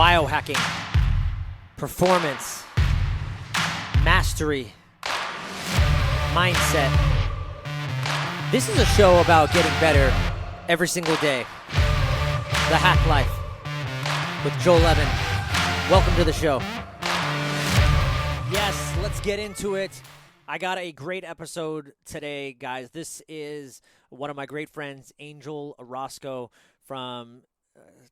biohacking, performance, mastery, mindset. This is a show about getting better every single day. The Hack Life with Joel Levin. Welcome to the show. Yes, let's get into it. I got a great episode today, guys. This is one of my great friends, Angel Orozco from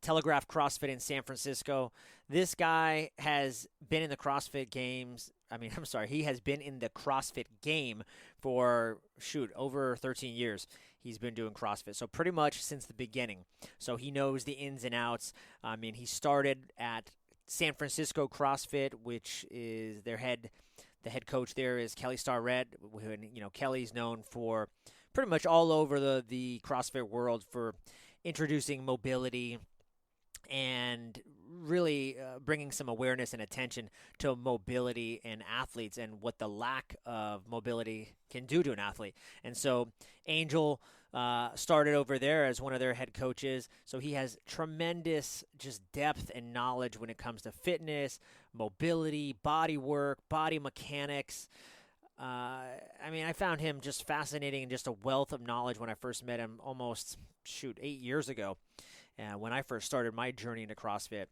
Telegraph Crossfit in San Francisco. This guy has been in the CrossFit games. He has been in the CrossFit game for, over 13 years. He's been doing CrossFit, so pretty much since the beginning. So he knows the ins and outs. He started at San Francisco Crossfit, which is the head coach there is Kelly Starrett. Kelly's known for pretty much all over the CrossFit world for introducing mobility and really bringing some awareness and attention to mobility in athletes and what the lack of mobility can do to an athlete. And so Angel started over there as one of their head coaches. So he has tremendous just depth and knowledge when it comes to fitness, mobility, body work, body mechanics. I found him just fascinating and just a wealth of knowledge when I first met him almost, 8 years ago, when I first started my journey into CrossFit.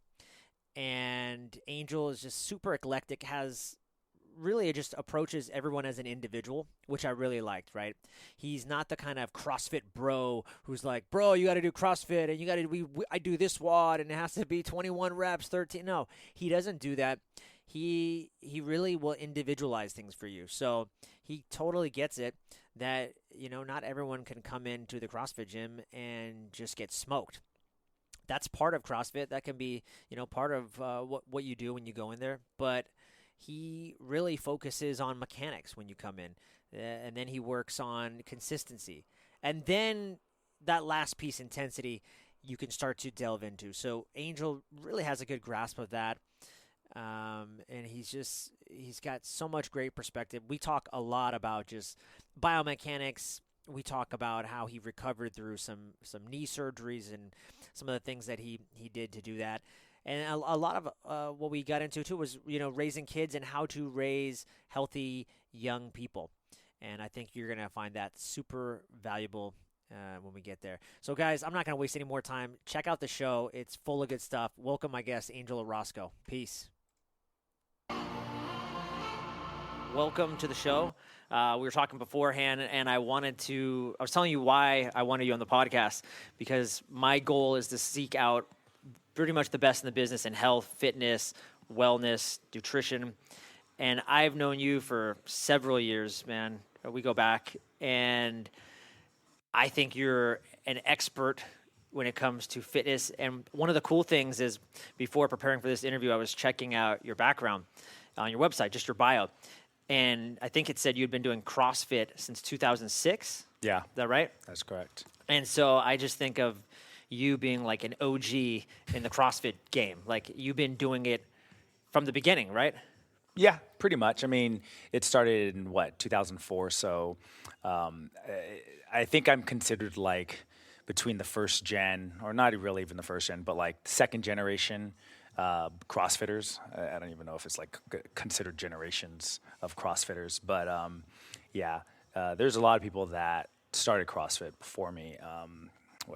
And Angel is just super eclectic, just approaches everyone as an individual, which I really liked, right? He's not the kind of CrossFit bro who's like, bro, you got to do CrossFit and I do this WOD and it has to be 21 reps, 13. No, he doesn't do that. He really will individualize things for you. So he totally gets it that, not everyone can come into the CrossFit gym and just get smoked. That's part of CrossFit. That can be, part of what you do when you go in there. But he really focuses on mechanics when you come in. And then he works on consistency. And then that last piece, intensity, you can start to delve into. So Angel really has a good grasp of that. And he's got so much great perspective. We talk a lot about just biomechanics. We talk about how he recovered through some knee surgeries and some of the things that he did to do that. And a lot of what we got into too was, raising kids and how to raise healthy young people. And I think you're going to find that super valuable when we get there. So guys, I'm not going to waste any more time. Check out the show. It's full of good stuff. Welcome my guest, Angel Orozco. Peace. Welcome to the show. We were talking beforehand, and I was telling you why I wanted you on the podcast, because my goal is to seek out pretty much the best in the business in health, fitness, wellness, nutrition. And I've known you for several years, man. We go back, and I think you're an expert when it comes to fitness. And one of the cool things is, before preparing for this interview, I was checking out your background on your website, just your bio. And I think it said you'd been doing CrossFit since 2006. Yeah. Is that right? That's correct. And so I just think of you being like an OG in the CrossFit game. Like, you've been doing it from the beginning, right? Yeah, pretty much. It started in 2004. So I think I'm considered like between the first gen, or not really even the first gen, but like second generation CrossFitters. I don't even know if it's like considered generations of CrossFitters, but there's a lot of people that started CrossFit before me.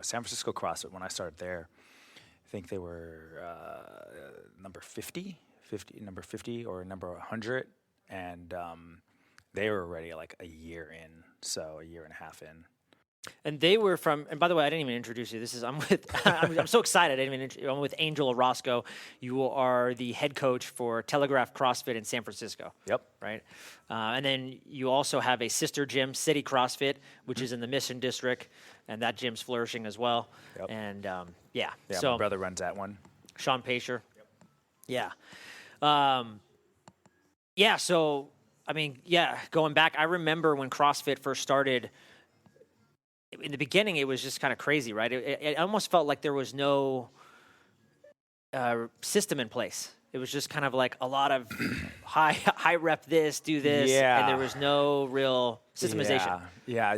San Francisco Crossfit, when I started there, I think they were number 50 or number 100, and they were already like a year and a half in. And they were from, and by the way, I didn't even introduce you. I'm so excited. I'm with Angel Orozco. You are the head coach for Telegraph Crossfit in San Francisco. Yep. Right. And then you also have a sister gym, City CrossFit, which is in the Mission District, and that gym's flourishing as well. Yep. And so my brother runs that one. Sean Pacer. Yep. Yeah. So, going back, I remember when CrossFit first started. In the beginning, it was just kind of crazy, right? It almost felt like there was no system in place. It was just kind of like a lot of high rep this, do this, and there was no real systemization. Yeah.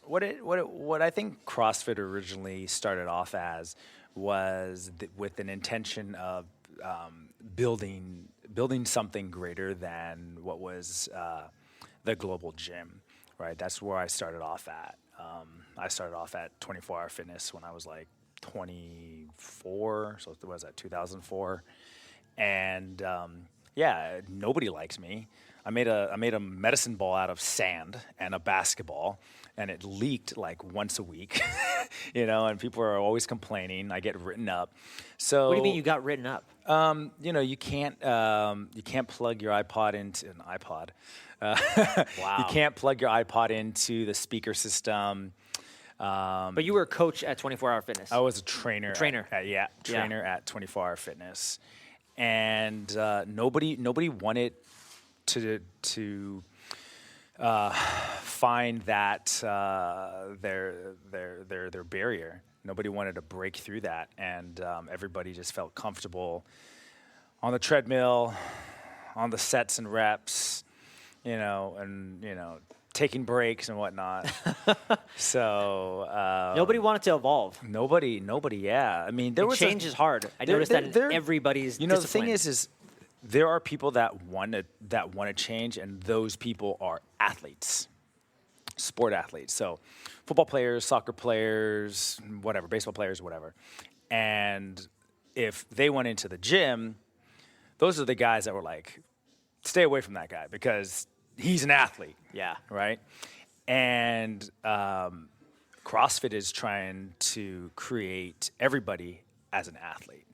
What I think CrossFit originally started off as was with an intention of building something greater than what was the global gym, right? That's where I started off at. I started off at 24 Hour Fitness when I was like 24, so it was at 2004, and yeah, nobody likes me. I made a medicine ball out of sand and a basketball, and it leaked like once a week, and people are always complaining. I get written up. So What do you mean you got written up? You can't plug your iPod into an iPod. Wow. You can't plug your iPod into the speaker system. But you were a coach at 24 Hour Fitness. I was a trainer. Trainer. Trainer at 24 Hour Fitness, and nobody wanted to find that their barrier. Nobody wanted to break through that, and everybody just felt comfortable on the treadmill, on the sets and reps, and taking breaks and whatnot. So Nobody wanted to evolve. Nobody. Yeah. I mean, change is hard. I noticed that in everybody's discipline. The thing is there are people that want to change, and those people are athletes, sport athletes. So football players, soccer players, whatever, baseball players, whatever. And if they went into the gym, those are the guys that were like, stay away from that guy because he's an athlete. Yeah. Right? And CrossFit is trying to create everybody as an athlete.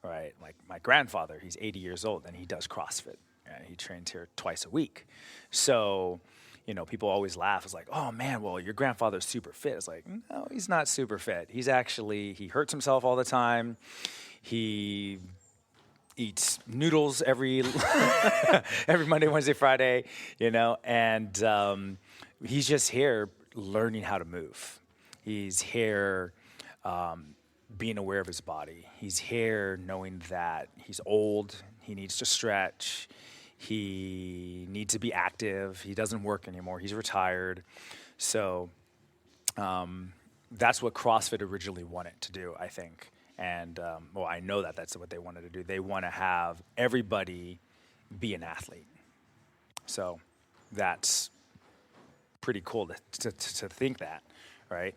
Right? Like my grandfather, he's 80 years old and he does CrossFit. And he trains here twice a week. So, people always laugh. It's like, oh man, well, your grandfather's super fit. It's like, no, he's not super fit. He hurts himself all the time. He eats noodles every Monday, Wednesday, Friday, and he's just here learning how to move. He's here being aware of his body. He's here knowing that he's old, he needs to stretch, he needs to be active, he doesn't work anymore, he's retired. So that's what CrossFit originally wanted to do, I think. And, I know that that's what they wanted to do. They want to have everybody be an athlete. So that's pretty cool to think that, right?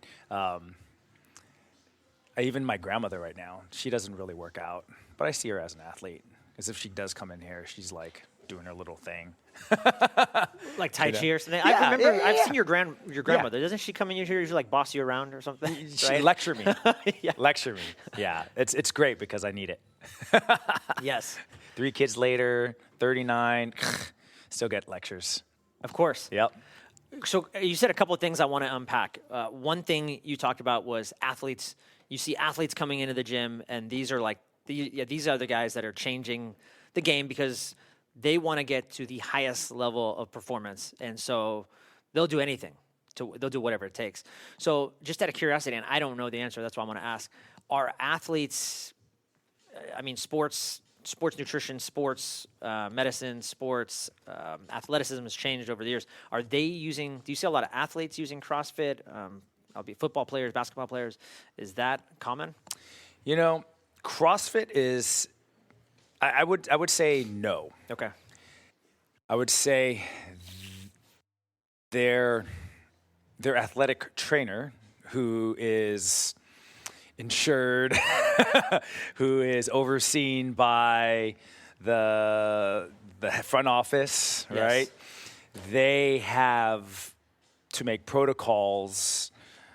Even my grandmother right now, she doesn't really work out, but I see her as an athlete. Because if she does come in here, she's like doing her little thing. Like Tai Chi or something? Yeah, I remember, yeah. I've seen your grandmother. Yeah. Doesn't she come in here usually like boss you around or something? She lecture me. Yeah. Lecture me. Yeah. It's great because I need it. Yes. 3 kids later, 39, still get lectures. Of course. Yep. So you said a couple of things I want to unpack. One thing you talked about was athletes. You see athletes coming into the gym, and these are these are the guys that are changing the game because they want to get to the highest level of performance, and so they'll do anything. They'll do whatever it takes. So just out of curiosity, and I don't know the answer, that's why I want to ask, are athletes, sports nutrition, sports medicine, sports athleticism has changed over the years. Are they do you see a lot of athletes using CrossFit? Albeit football players, basketball players. Is that common? CrossFit is, I would say no. Okay. I would say their athletic trainer, who is insured, who is overseen by the front office, yes. Right? They have to make protocols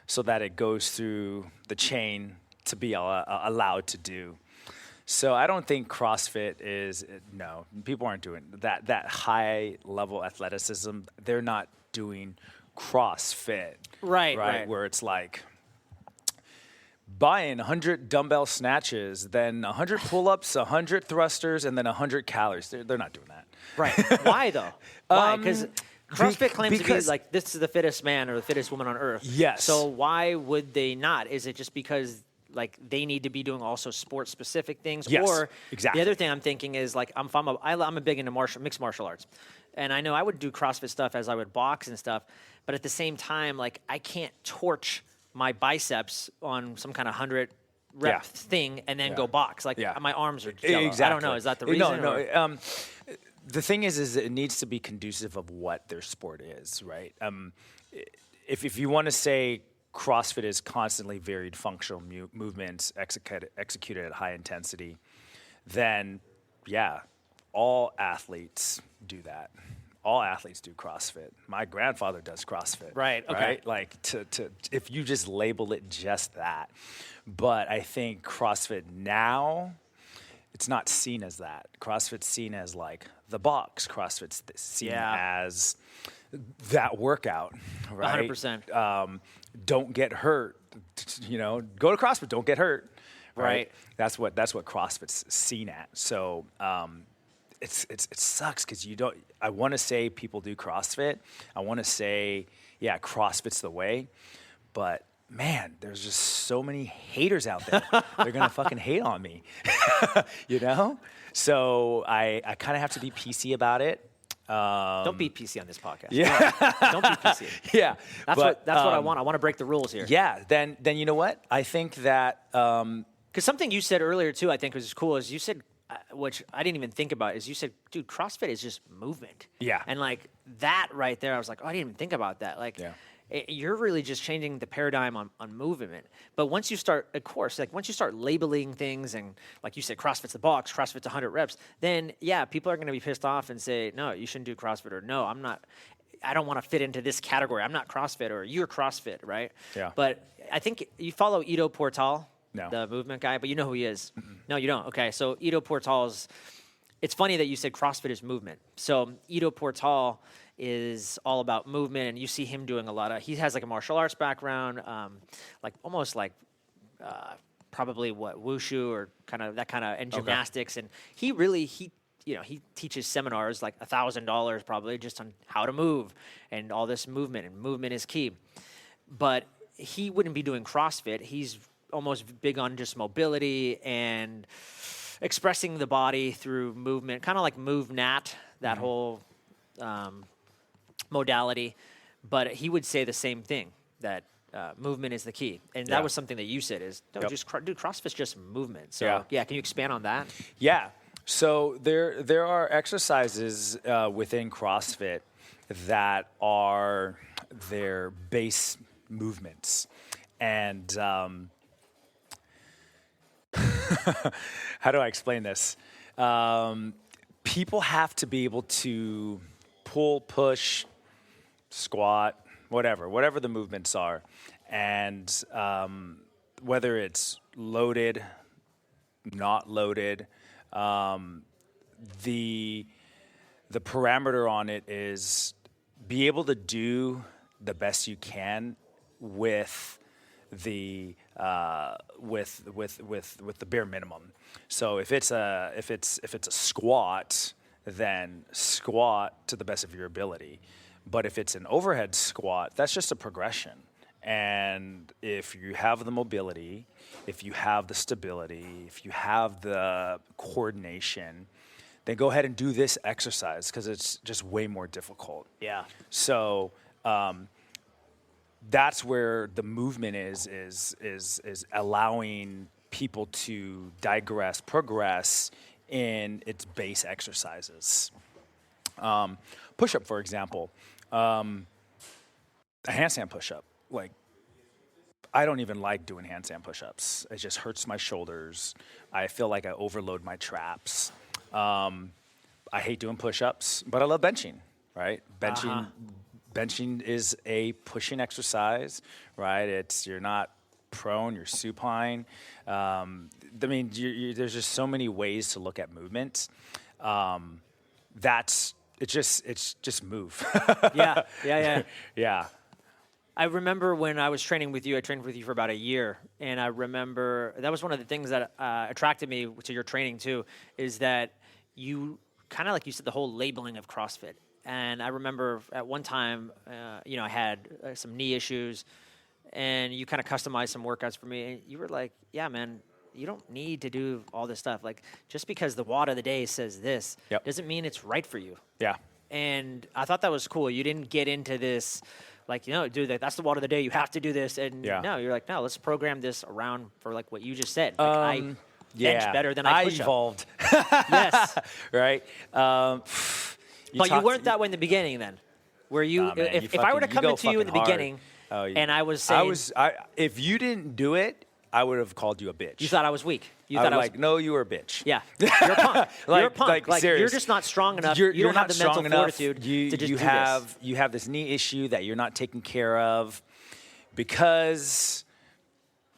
so that it goes through the chain to be allowed to do. So I don't think CrossFit no, people aren't doing that high level athleticism. They're not doing CrossFit. Right. Where it's like buying 100 dumbbell snatches, then 100 pull-ups, 100 thrusters, and then 100 calories. They're not doing that. Right. Why though? Why? Because CrossFit claims to be like, this is the fittest man or the fittest woman on earth. Yes. So why would they not? Is it just because like they need to be doing also sport specific things? Yes, or exactly. The other thing I'm thinking is like I'm a big into mixed martial arts, and I know I would do CrossFit stuff as I would box and stuff, but at the same time, like I can't torch my biceps on some kind of 100 rep thing and then go box. Like my arms are jello. Exactly. I don't know. Is that the reason? No. The thing is it needs to be conducive of what their sport is, right? If you want to say CrossFit is constantly varied functional movements executed at high intensity, then all athletes do that. All athletes do CrossFit. My grandfather does CrossFit. Right. Okay. Right? Like if you just label it just that. But I think CrossFit now, it's not seen as that. CrossFit's seen as like the box. CrossFit's seen as that workout, right? 100%. Don't get hurt. Go to CrossFit. Don't get hurt. Right. That's what CrossFit's seen at. So it sucks because you don't. I want to say people do CrossFit. I want to say CrossFit's the way, but man, there's just so many haters out there. They're gonna fucking hate on me, So I kind of have to be PC about it. Don't be PC on this podcast. Yeah. Don't be PC. Yeah. That's what I want. I want to break the rules here. Yeah. Then you know what? I think that because something you said earlier too, I think was cool, is you said, which I didn't even think about, is you said, dude, CrossFit is just movement. Yeah. And like that right there, I was like, oh, I didn't even think about that. Like, you're really just changing the paradigm on movement. But once you start, of course, like once you start labeling things and like you said, CrossFit's the box, CrossFit's 100 reps, then people are going to be pissed off and say, no, you shouldn't do CrossFit, or no, I don't want to fit into this category. I'm not CrossFit, or you're CrossFit, right? Yeah. But I think you follow Ido Portal, No. the movement guy, but you know who he is. No, you don't. Okay, so Ido Portal's, it's funny that you said CrossFit is movement. So Ido Portal is all about movement, and you see him doing a lot of, he has like a martial arts background, like almost like probably wushu or and gymnastics. And he teaches seminars like $1,000 probably just on how to move and all this movement, and movement is key. But he wouldn't be doing CrossFit. He's almost big on just mobility and expressing the body through movement, kind of like MoveNat, that whole modality. But he would say the same thing, that movement is the key. And that was something that you said is, no, just dude, CrossFit's just movement. So can you expand on that? Yeah. So there are exercises within CrossFit that are their base movements. And how do I explain this? People have to be able to pull, push, squat, whatever the movements are. And whether it's loaded, not loaded, the parameter on it is be able to do the best you can with the with the bare minimum. So if it's a squat, then squat to the best of your ability. But if it's an overhead squat, that's just a progression. And if you have the mobility, if you have the stability, if you have the coordination, then go ahead and do this exercise because it's just way more difficult. Yeah. So that's where the movement is allowing people to progress in its base exercises. Push-up, for example, a handstand push-up. Like, I don't even like doing handstand push-ups. It just hurts my shoulders. I feel like I overload my traps. I hate doing push-ups, but I love benching, right? Benching is a pushing exercise, right? You're not prone, you're supine. I mean, there's just so many ways to look at movement. It's just move. Yeah. I remember when I was training with you, I trained with you for about a year. And I remember that was one of the things that attracted me to your training too, is that you kind of, like you said, the whole labeling of CrossFit. And I remember at one time, I had some knee issues, and you kind of customized some workouts for me. And you were like, yeah, man, you don't need to do all this stuff. Like, just because the WOD of the day says this doesn't mean it's right for you. Yeah. And I thought that was cool. You didn't get into this, like, dude, that's the water of the day. You have to do this. And Yeah. no, you're like, no, let's program this around for like what you just said. Like, I bench better than I push evolved. Yes. Right. But you weren't that way in the beginning then. Were you, Nah, man, if I were to come into you in the beginning and I was saying. If you didn't do it, I would have called you a bitch. You thought I was weak. You I thought was no, you were a bitch. Yeah. You're a punk. You're a punk. Like, you're just not strong enough. You're you don't have not the mental strong enough. fortitude to just do this. You have this knee issue that you're not taking care of because,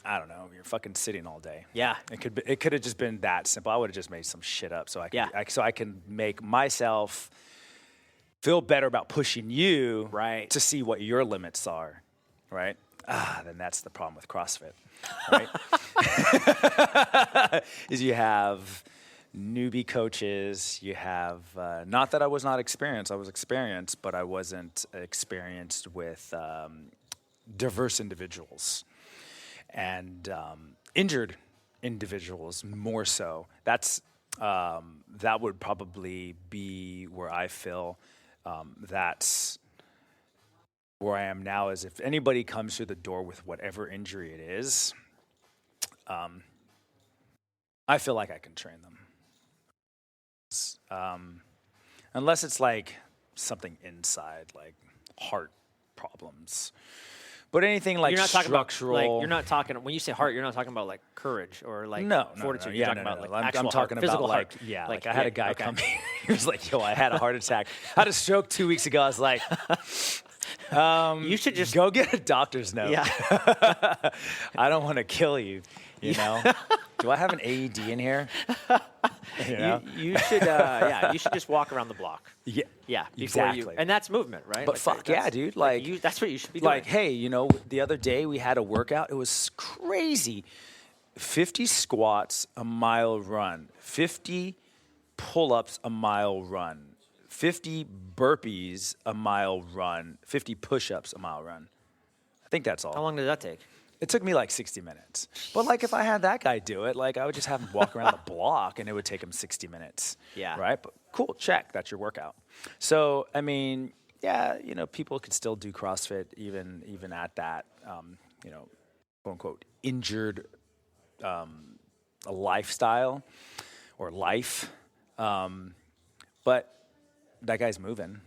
I don't know, you're fucking sitting all day. Yeah. It could have just been that simple. I would have just made some shit up so I can make myself feel better about pushing you right. to see what your limits are, right? Then that's the problem with CrossFit, right? Is you have newbie coaches, you have, not that I was not experienced, I was experienced, but I wasn't experienced with diverse individuals and injured individuals more so. That would probably be where I feel that's where I am now. Is if anybody comes through the door with whatever injury it is, I feel like I can train them. Unless it's like something inside, like heart problems. But anything like you're not structural. Talking about, like, you're not talking, when you say heart, you're not talking about like courage or like fortitude. You're talking about like actual I'm talking heart, about physical like, heart. yeah, like I had a guy come here. He was like, yo, I had a heart attack. I had a stroke 2 weeks ago. I was like, you should just go get a doctor's note. Yeah. I don't want to kill you. You know, do I have an AED in here? You know? you should, you should just walk around the block. Yeah, exactly. And that's movement, right? But like, fuck yeah, dude. Like that's what you should be doing. Like, hey, the other day we had a workout. It was crazy. 50 squats, a mile run. 50 pull-ups, a mile run. 50 burpees, a mile run. 50 push-ups, a mile run. I think that's all. How long did that take? It took me like 60 minutes. But like if I had that guy do it, like I would just have him walk around the block and it would take him 60 minutes. Yeah. Right? But cool, check. That's your workout. So, I mean, yeah, people could still do CrossFit even at that, quote unquote, injured lifestyle or life. But that guy's moving.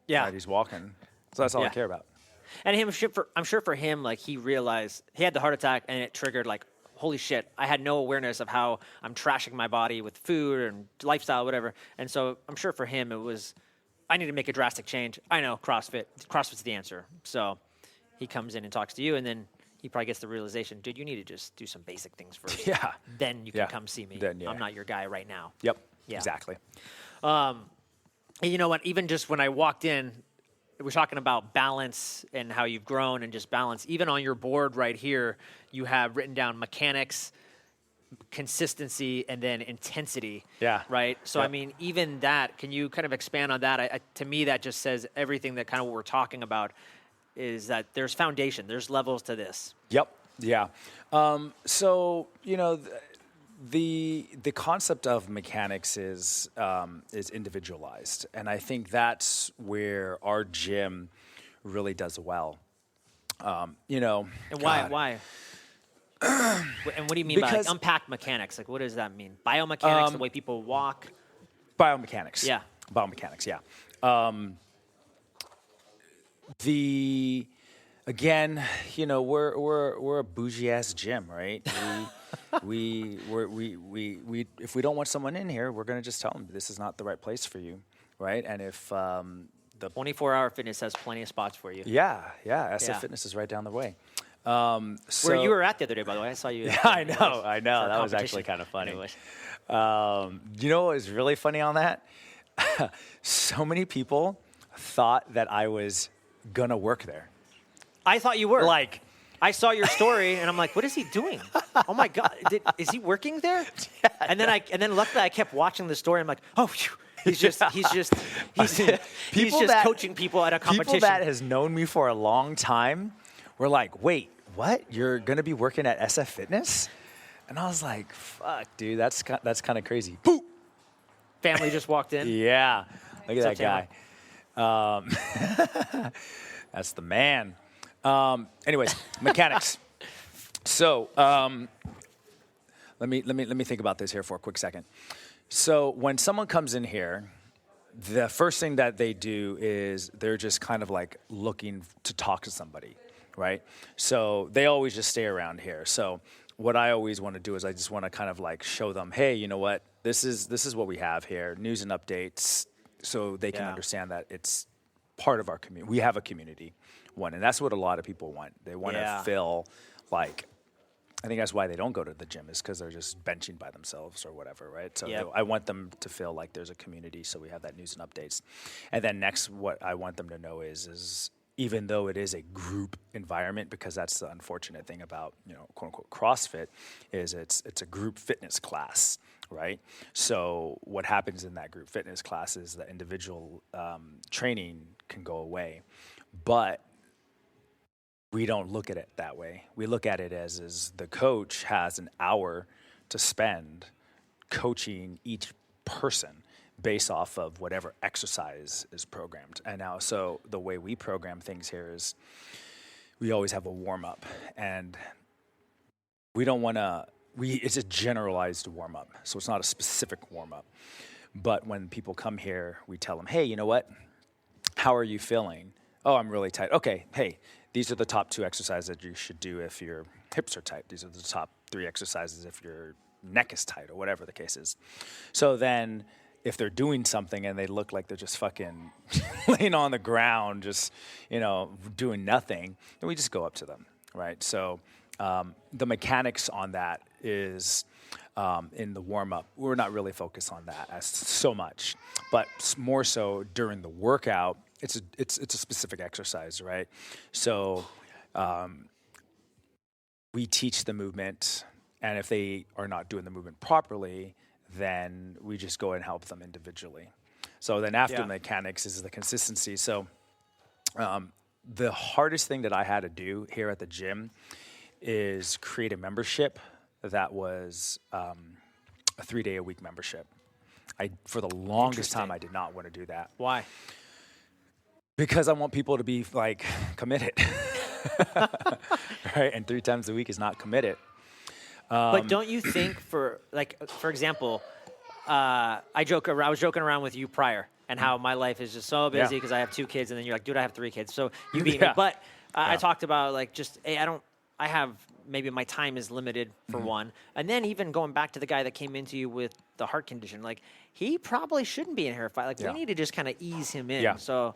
Yeah. Right? He's walking. So that's all I care about. And I'm sure for him, like he realized he had the heart attack and it triggered like, holy shit, I had no awareness of how I'm trashing my body with food and lifestyle, whatever. And so I'm sure for him it was, I need to make a drastic change. I know CrossFit's the answer. So he comes in and talks to you and then he probably gets the realization, dude, you need to just do some basic things first. Yeah. Then you can come see me. Then, yeah. I'm not your guy right now. Yep. Yeah. Exactly. And you know what? Even just when I walked in, we're talking about balance and how you've grown and just balance. Even on your board right here, you have written down mechanics, consistency, and then intensity. Yeah. Right? So, I mean, even that, can you kind of expand on that? To me, that just says everything that kind of what we're talking about is that there's foundation. There's levels to this. Yep. Yeah. So, the concept of mechanics is individualized, and I think that's where our gym really does well. And why? And what do you mean by like, unpack mechanics? Like, what does that mean? Biomechanics, the way people walk. Biomechanics. Yeah. Biomechanics. Yeah. Again, we're a bougie ass gym, right? We if we don't want someone in here, we're gonna just tell them this is not the right place for you, right? And if the 24-hour fitness has plenty of spots for you. Yeah. SF Fitness is right down the way. Where you were at the other day, by the way, I saw you. Yeah, I know. That was actually kind of funny. Anyways. You know what was really funny on that? So many people thought that I was gonna work there. I thought you were. Like, I saw your story and I'm like, what is he doing? Oh my God, is he working there? Yeah, and then luckily I kept watching the story. I'm like, oh, phew. He's just coaching people at a competition. People that has known me for a long time were like, wait, what? You're gonna be working at SF Fitness? And I was like, fuck, dude, that's kind of crazy. Boop. Family just walked in. Yeah, look at that guy. That's the man. Anyways, mechanics. So let me think about this here for a quick second. So when someone comes in here, the first thing that they do is they're just kind of like looking to talk to somebody, right? So they always just stay around here. So what I always want to do is I just want to kind of like show them, hey, you know what? This is what we have here, news and updates, so they can understand that it's part of our community. We have a community one, and that's what a lot of people want. They want to feel like, I think that's why they don't go to the gym, is because they're just benching by themselves or whatever, right? So I want them to feel like there's a community, so we have that news and updates. And then next, what I want them to know is even though it is a group environment, because that's the unfortunate thing about, quote unquote CrossFit, is it's a group fitness class, right? So what happens in that group fitness class is that individual training can go away, but we don't look at it that way. We look at it as the coach has an hour to spend coaching each person based off of whatever exercise is programmed. And now, so the way we program things here is we always have a warm up, and we don't want to, it's a generalized warm up. So it's not a specific warm up. But when people come here, we tell them, hey, you know what? How are you feeling? Oh, I'm really tight. Okay. Hey, these are the top 2 exercises that you should do if your hips are tight. These are the top 3 exercises if your neck is tight, or whatever the case is. So then if they're doing something and they look like they're just fucking laying on the ground, just, doing nothing, then we just go up to them, right? So the mechanics on that is in the warm-up, we're not really focused on that as so much, but more so during the workout, it's a specific exercise, right? So we teach the movement, and if they are not doing the movement properly, then we just go and help them individually. So then after the mechanics is the consistency. So the hardest thing that I had to do here at the gym is create a membership that was a 3-day-a-week membership. For the longest time, I did not want to do that. Why? Because I want people to be like committed, right? And 3 times a week is not committed. But don't you think, for example, I was joking around with you prior, and how my life is just so busy because I have 2 kids, and then you're like, dude, I have 3 kids, so you beat me. But I talked about like just, hey, I have, maybe my time is limited for one. And then even going back to the guy that came into you with the heart condition, like he probably shouldn't be in here. We need to just kind of ease him in. Yeah. So,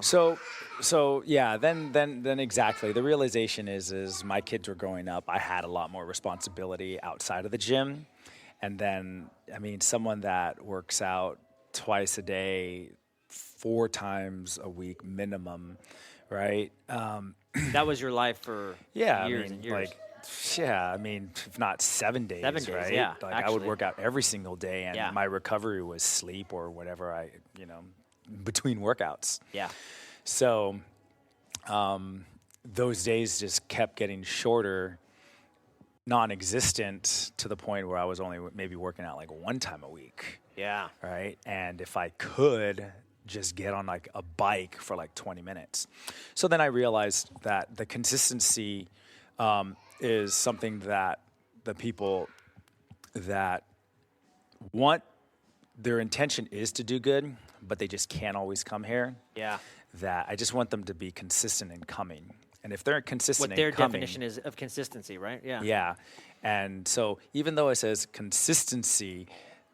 So then exactly. The realization is my kids were growing up. I had a lot more responsibility outside of the gym. And then, someone that works out twice a day, 4 times a week minimum, right? That was your life for years and years. If not 7 days, 7 days, right? yeah. I would work out every single day, and my recovery was sleep or whatever between workouts. Yeah. So those days just kept getting shorter, non-existent, to the point where I was only maybe working out like 1 time a week. Yeah. Right? And if I could just get on like a bike for like 20 minutes. So then I realized that the consistency is something that the people that want, their intention is to do good, but they just can't always come here. Yeah. That I just want them to be consistent in coming. And if they're consistent in coming. What their coming, definition is of consistency, right? Yeah. Yeah. And so even though it says consistency,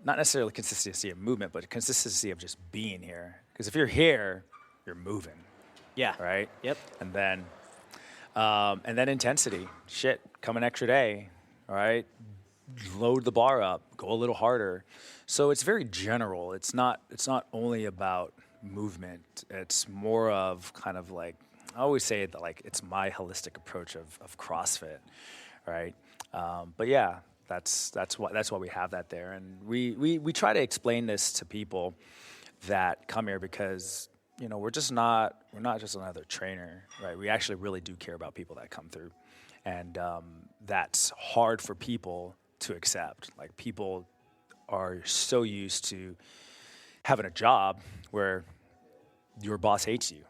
not necessarily consistency of movement, but consistency of just being here. Because if you're here, you're moving. Yeah. Right? Yep. And then intensity. Shit, come an extra day. All right? Load the bar up. Go a little harder. So it's very general. It's not only about movement. It's more of kind of like, I always say that like it's my holistic approach of CrossFit. Right? But yeah. That's why we have that there, and we try to explain this to people that come here, because we're not just another trainer, right? We actually really do care about people that come through, and that's hard for people to accept. Like, people are so used to having a job where your boss hates you,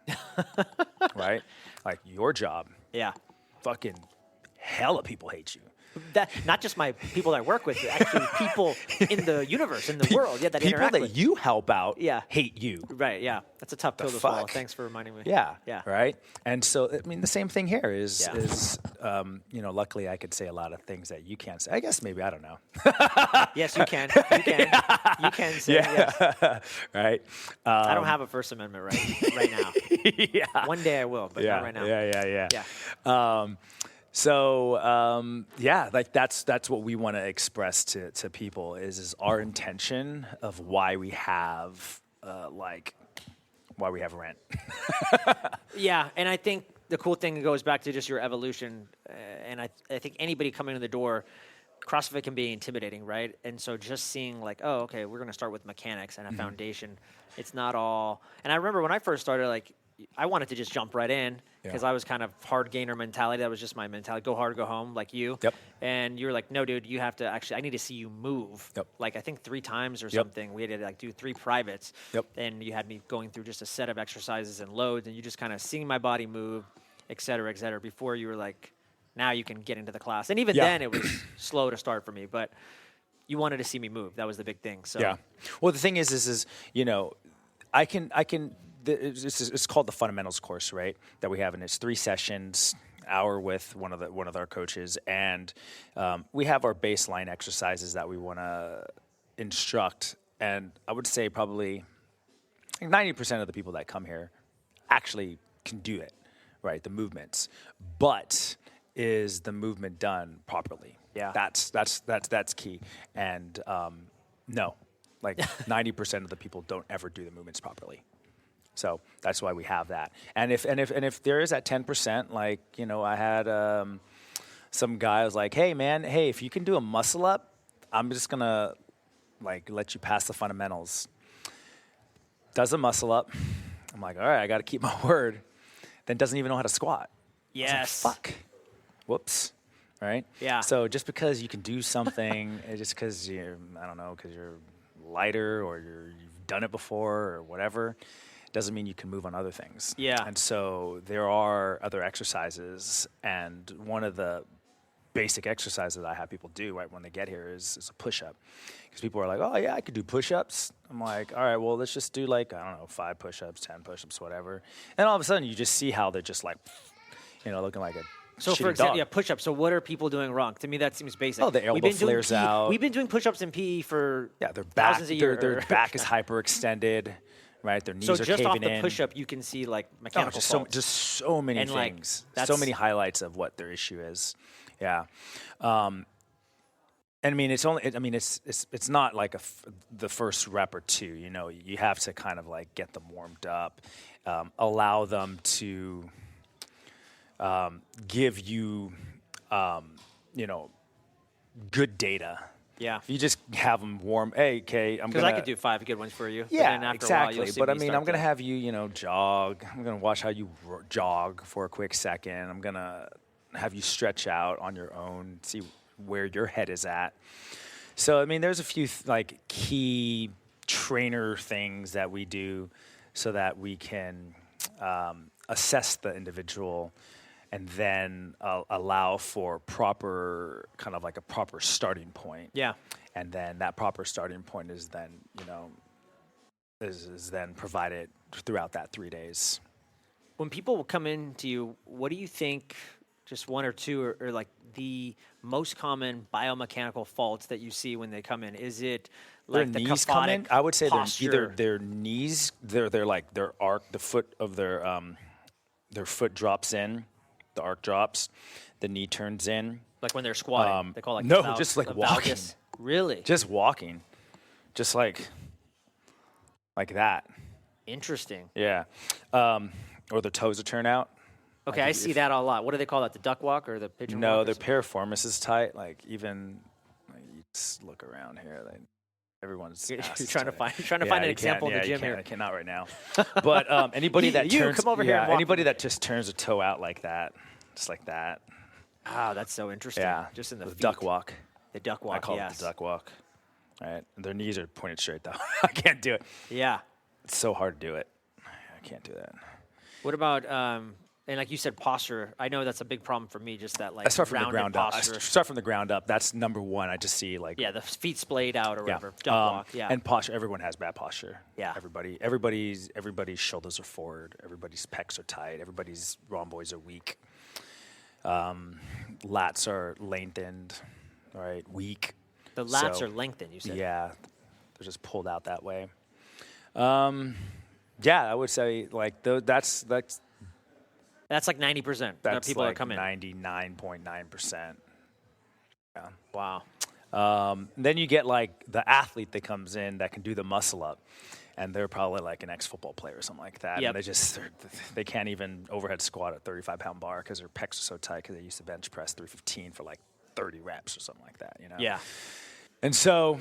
right? Like your job, Yeah. fucking hella people hate you. That not just my people that I work with, actually people in the universe, in the world, that People interact that with. you help out Yeah. hate you. Right, yeah. That's a tough pill to fuck? swallow. Thanks for reminding me. Yeah. Yeah. Right. And so, I mean, the same thing here is, Yeah. luckily I could say a lot of things that you can't say. I guess maybe, I don't know. Yes, you can. You can. You can say yes. Right. I don't have a First Amendment right now. Yeah. One day I will, but not right now. Yeah. Yeah. Like that's what we want to express to people is our intention of why we have rent. Yeah, and I think the cool thing goes back to just your evolution, and I think anybody coming in the door, CrossFit can be intimidating, right? And so just seeing like, oh, okay, we're going to start with mechanics and a foundation. It's not all. And I remember when I first started, like, I wanted to just jump right in because I was kind of hard gainer mentality. That was just my mentality. Go hard, go home, like you. Yep. And you were like, no, dude, you have to actually, I need to see you move. Yep. Like, I think 3 times or something. We had to like do 3 privates. Yep. And you had me going through just a set of exercises and loads, and you just kind of seeing my body move, et cetera, before you were like, now you can get into the class. And even then it was slow to start for me, but you wanted to see me move. That was the big thing. So Yeah. Well, the thing is, I can. It's called the fundamentals course, right? That we have, and it's 3 sessions, hour with one of our coaches, and we have our baseline exercises that we want to instruct. And I would say probably 90% of the people that come here actually can do it, right? The movements, but is the movement done properly? Yeah, that's key. And no, like 90% of the people don't ever do the movements properly. So that's why we have that. And if there is that 10%, like, I had some guy was like, hey man, if you can do a muscle up, I'm just gonna like let you pass the fundamentals. Does a muscle up. I'm like, all right, I got to keep my word. Then doesn't even know how to squat. Yes. Like, fuck. Whoops. Right? Yeah. So just because you can do something, just because because you're lighter or you've done it before or whatever, doesn't mean you can move on other things. Yeah. And so there are other exercises, and one of the basic exercises I have people do right when they get here is a push-up. Because people are like, oh, yeah, I could do push-ups. I'm like, all right, well, let's just do 5 push-ups, 10 push-ups, whatever. And all of a sudden, you just see how they're just like, looking like a So, for example, push-ups. So, what are people doing wrong? To me, that seems basic. Oh, the elbow flares out. We've been doing push-ups in PE for their back, thousands of years. Their back is hyperextended, right? Their knees are caving in. So, just off the push-up, you can see, like, mechanical faults. Just so many things. So many highlights of what their issue is. Yeah. And I mean, it's not like the first rep or two. You have to kind of like get them warmed up, allow them to give you, good data. Yeah. If you just have them warm, hey, Kay, because I could do 5 good ones for you. Yeah, but then after exactly. A while, you'll see but I me mean, start I'm going to to have you, jog. I'm going to watch how you jog for a quick second. I'm going to have you stretch out on your own, see where your head is at. So, I mean, there's a few key trainer things that we do so that we can assess the individual and then allow for proper starting point. Yeah. And then that proper starting point is then, is then provided throughout that 3 days. When people come in to you, what do you think, just 1 or 2, or like the most common biomechanical faults that you see when they come in? Is it like their the knees come in? I would say posture? their knees, they're like their arc, the foot of their foot drops in, the arc drops, the knee turns in. Like when they're squatting, they call it just like walking. Really? Just walking, just like that. Interesting. Yeah, or the toes will turn out. Okay, I see that a lot. What do they call that? The duck walk or the pigeon walk? No, their piriformis is tight. Like even, you just look around here. Everyone's You're trying to find an example in the gym here. I cannot right now. But anybody that turns, come over here and walk anybody that just turns a toe out like that, just like that. Ah, that's so interesting. Yeah, just in the feet. duck walk. The duck walk. I call yes. it the duck walk. Right, and their knees are pointed straight though. I can't do it. Yeah, it's so hard to do it. can't do that. What about and like you said, posture? I know that's a big problem for me. Just that like I start from the ground up. posture. I start from the ground up. That's number one. I just see like the feet splayed out or whatever. Jump walk. Yeah. And posture. Everyone has bad posture. Yeah. Everybody's shoulders are forward. Everybody's pecs are tight. Everybody's rhomboids are weak. Lats are lengthened. All right, weak. The lats are lengthened. You said. Yeah, they're just pulled out that way. Yeah, I would say like that's like 90% of people that come in. 99.9%. Yeah. Wow. Then you get like the athlete that comes in that can do the muscle up, and they're probably like an ex-football player or something like that. Yep. And they can't even overhead squat a 35-pound bar because their pecs are so tight because they used to bench press 315 for like 30 reps or something like that. You know. Yeah. And so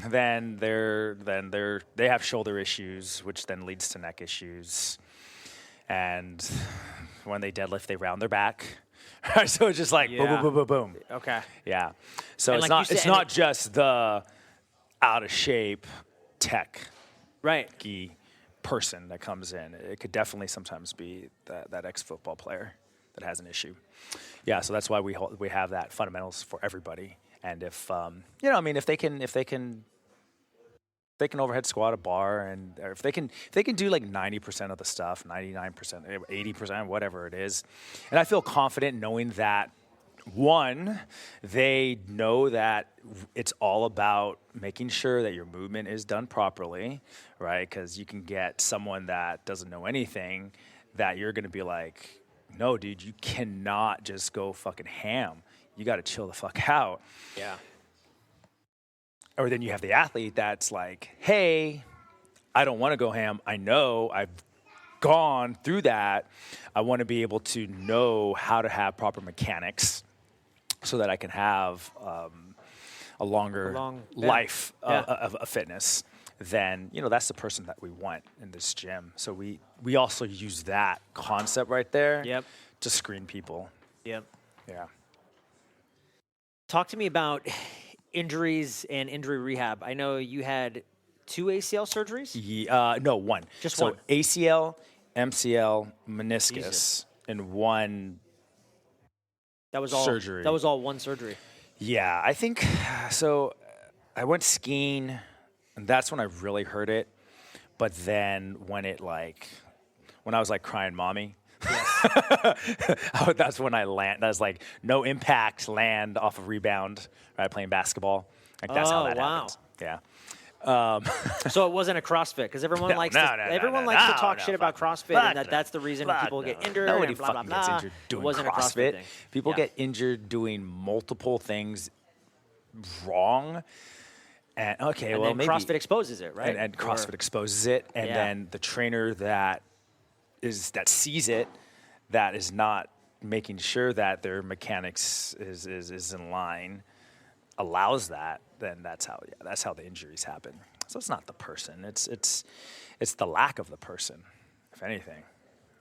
then they have shoulder issues, which then leads to neck issues. And when they deadlift, they round their back. So it's just like boom, boom, boom, boom, boom. Okay. Yeah. So And it's like it's not just the out of shape tech person that comes in. It could definitely sometimes be that ex-football player that has an issue. Yeah. So that's why we have that fundamentals for everybody. And if if they can overhead squat a bar, or if they can do like 90% of the stuff, 99%, 80%, whatever it is, and I feel confident knowing that, one, they know that it's all about making sure that your movement is done properly, right? Because you can get someone that doesn't know anything that you're going to be like, no, dude, you cannot just go fucking ham. You got to chill the fuck out. Yeah. Or then you have the athlete that's like, hey, I don't want to go ham. I know I've gone through that. I want to be able to know how to have proper mechanics so that I can have a longer life of fitness. Then, that's the person that we want in this gym. So we also use that concept right there to screen people. Yep. Yeah. Talk to me about injuries and injury rehab. I know you had 2 ACL surgeries? No, one. Just so one? ACL, MCL, meniscus, and one surgery. That was all one surgery? Yeah, I think so. I went skiing, and that's when I really hurt it. But then when I was like crying mommy, that's when I land. That's like no impact, land off of rebound, right? Playing basketball. Like that's how that happens. Yeah. So it wasn't a CrossFit because everyone likes to talk shit about CrossFit, and that's the reason people get injured. Nobody and blah, blah, fucking blah. gets injured doing It wasn't CrossFit. A CrossFit thing. People get injured doing multiple things wrong. And then maybe CrossFit exposes it, right? And CrossFit exposes it, and then the trainer that sees it, that is not making sure that their mechanics is in line, allows that, then that's how the injuries happen. So it's not the person, it's the lack of the person, if anything,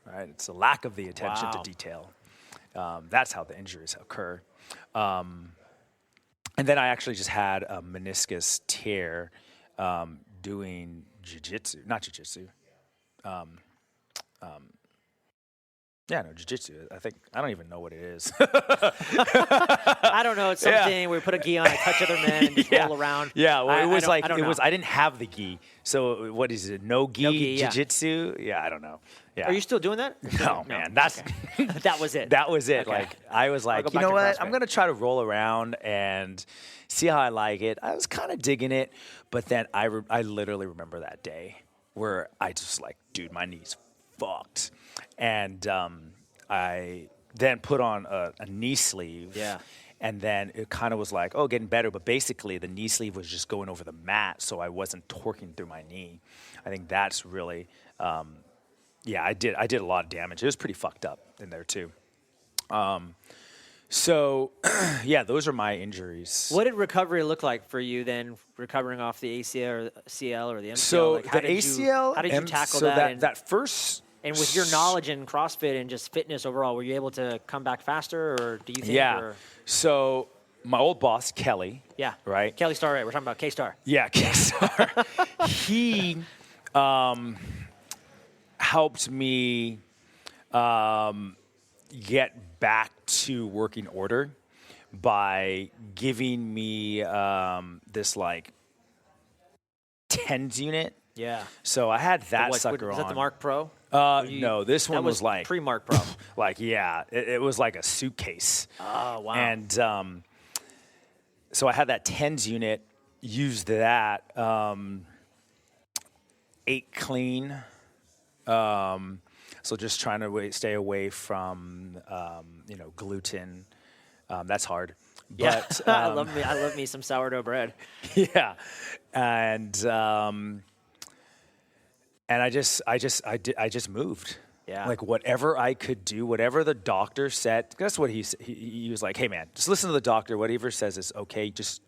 right? It's the lack of the attention to detail. That's how the injuries occur. And then I actually just had a meniscus tear doing jiu-jitsu. Jiu-jitsu. I don't even know what it is. I don't know. It's something where we put a gi on, I touch other men, and just roll around. Yeah, well, I didn't have the gi. So what is it? No gi jiu-jitsu? Yeah, I don't know. Yeah. Are you still doing that? No, man. That's that was it. That was it. Okay. Like I was like, you know what? I'm gonna try to roll around and see how I like it. I was kind of digging it, but then I literally remember that day where I just like, dude, my knee's fucked. And I then put on a knee sleeve. Yeah. And then it kind of was like, getting better. But basically, the knee sleeve was just going over the mat, so I wasn't torquing through my knee. I think that's really, I did a lot of damage. It was pretty fucked up in there, too. So, those are my injuries. What did recovery look like for you then, recovering off the ACL or the CL or the MCL? So like, how did you tackle that? That first... And with your knowledge in CrossFit and just fitness overall, were you able to come back faster, or do you think? Yeah. Or? So my old boss, Kelly. Yeah. Right? Kelly Starrett. We're talking about K-Star. Yeah, K-Star. He helped me get back to working order by giving me this like tens unit. Yeah. So I had that sucker on. Was that the Mark Pro? No, this one was like pre-Mark Pro. like it was like a suitcase. Oh wow! And so I had that tens unit. Used that 8 clean. So just trying to stay away from gluten. That's hard. Yeah, But, I love me some sourdough bread. Yeah, and I just moved. Yeah. Like whatever I could do, whatever the doctor said. That's what he was like. Hey man, just listen to the doctor. Whatever says is okay. Just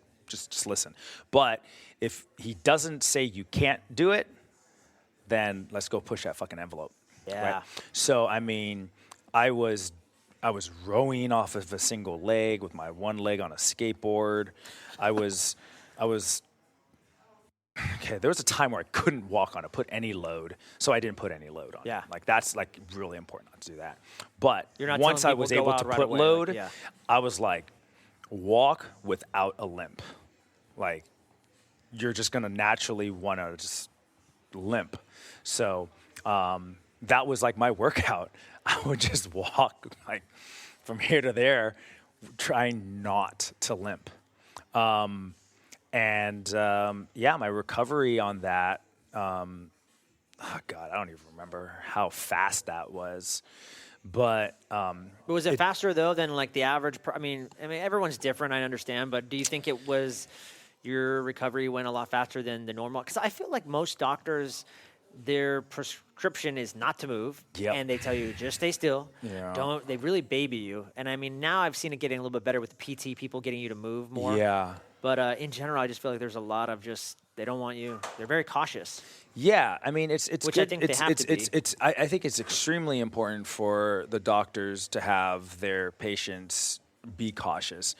listen. But if he doesn't say you can't do it, then let's go push that fucking envelope. Yeah. Right? So I mean, I was rowing off of a single leg with my one leg on a skateboard. I was okay, there was a time where I couldn't walk on it, put any load, so I didn't put any load on it. Yeah. Like, that's, like, really important not to do that. But You're not once I telling was people able go to out right put away, load, like, yeah. I was like, walk without a limp. Like, you're just going to naturally want to just limp. So that was, like, my workout. I would just walk, like, from here to there, trying not to limp. My recovery on that, oh God, I don't even remember how fast that was. But was it faster though than like the average? I mean, everyone's different. I understand, but do you think it was your recovery went a lot faster than the normal? Because I feel like most doctors, their prescription is not to move, and they tell you just stay still. Yeah. Don't. They really baby you. And I mean, now I've seen it getting a little bit better with the PT people getting you to move more. Yeah. But in general, I just feel like there's a lot of just they don't want you. They're very cautious. Yeah, I mean it's which good. I think they have to be. I think it's extremely important for the doctors to have their patients be cautious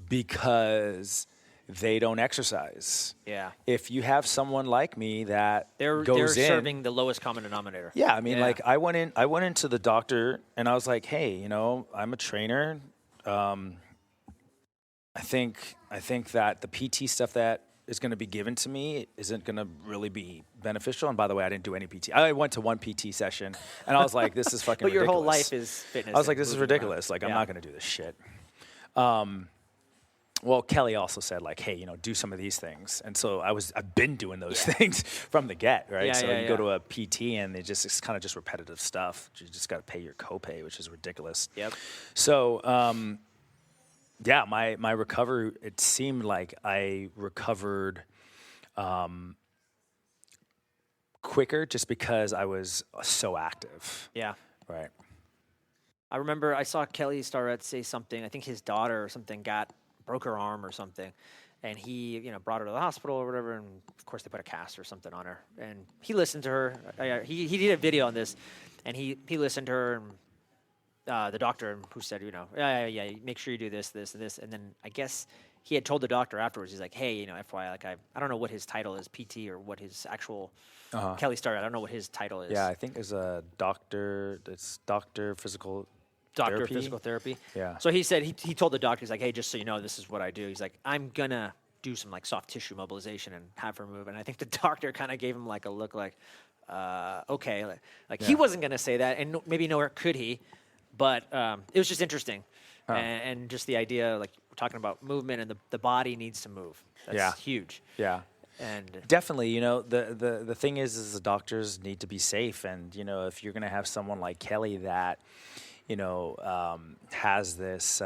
because they don't exercise. Yeah. If you have someone like me that they're serving the lowest common denominator. Yeah, I mean, like I went into the doctor and I was like, hey, I'm a trainer. I think that the PT stuff that is going to be given to me isn't going to really be beneficial. And by the way, I didn't do any PT. I went to one PT session, and I was like, this is fucking but your ridiculous. whole life is fitness. I was like, this is ridiculous. Around. Like, I'm not going to do this shit. Well, Kelly also said, like, hey, do some of these things. And so I've been doing those things from the get, right? So you go to a PT, and it's kind of just repetitive stuff. You just got to pay your copay, which is ridiculous. Yep. So, my recovery, it seemed like I recovered quicker just because I was so active. Yeah. Right. I remember I saw Kelly Starrett say something. I think his daughter or something broke her arm or something. And he, brought her to the hospital or whatever. And of course they put a cast or something on her. And he listened to her. He did a video on this, and he listened to her and the doctor who said, make sure you do this, this, and this. And then I guess he had told the doctor afterwards, he's like, hey, FYI, like I don't know what his title is, PT, or what his actual Kelly Starrett. I don't know what his title is. Yeah, I think as a doctor, it's doctor of physical therapy. Yeah. So he said, he told the doctor, he's like, hey, just so you know, this is what I do. He's like, I'm going to do some like soft tissue mobilization and have her move. And I think the doctor kind of gave him like a look like, okay. Like he wasn't going to say that, and maybe nor could he. But it was just interesting. And just the idea, like we're talking about movement, and the body needs to move. That's huge. Yeah. And definitely, the thing is the doctors need to be safe. And, if you're going to have someone like Kelly that, has this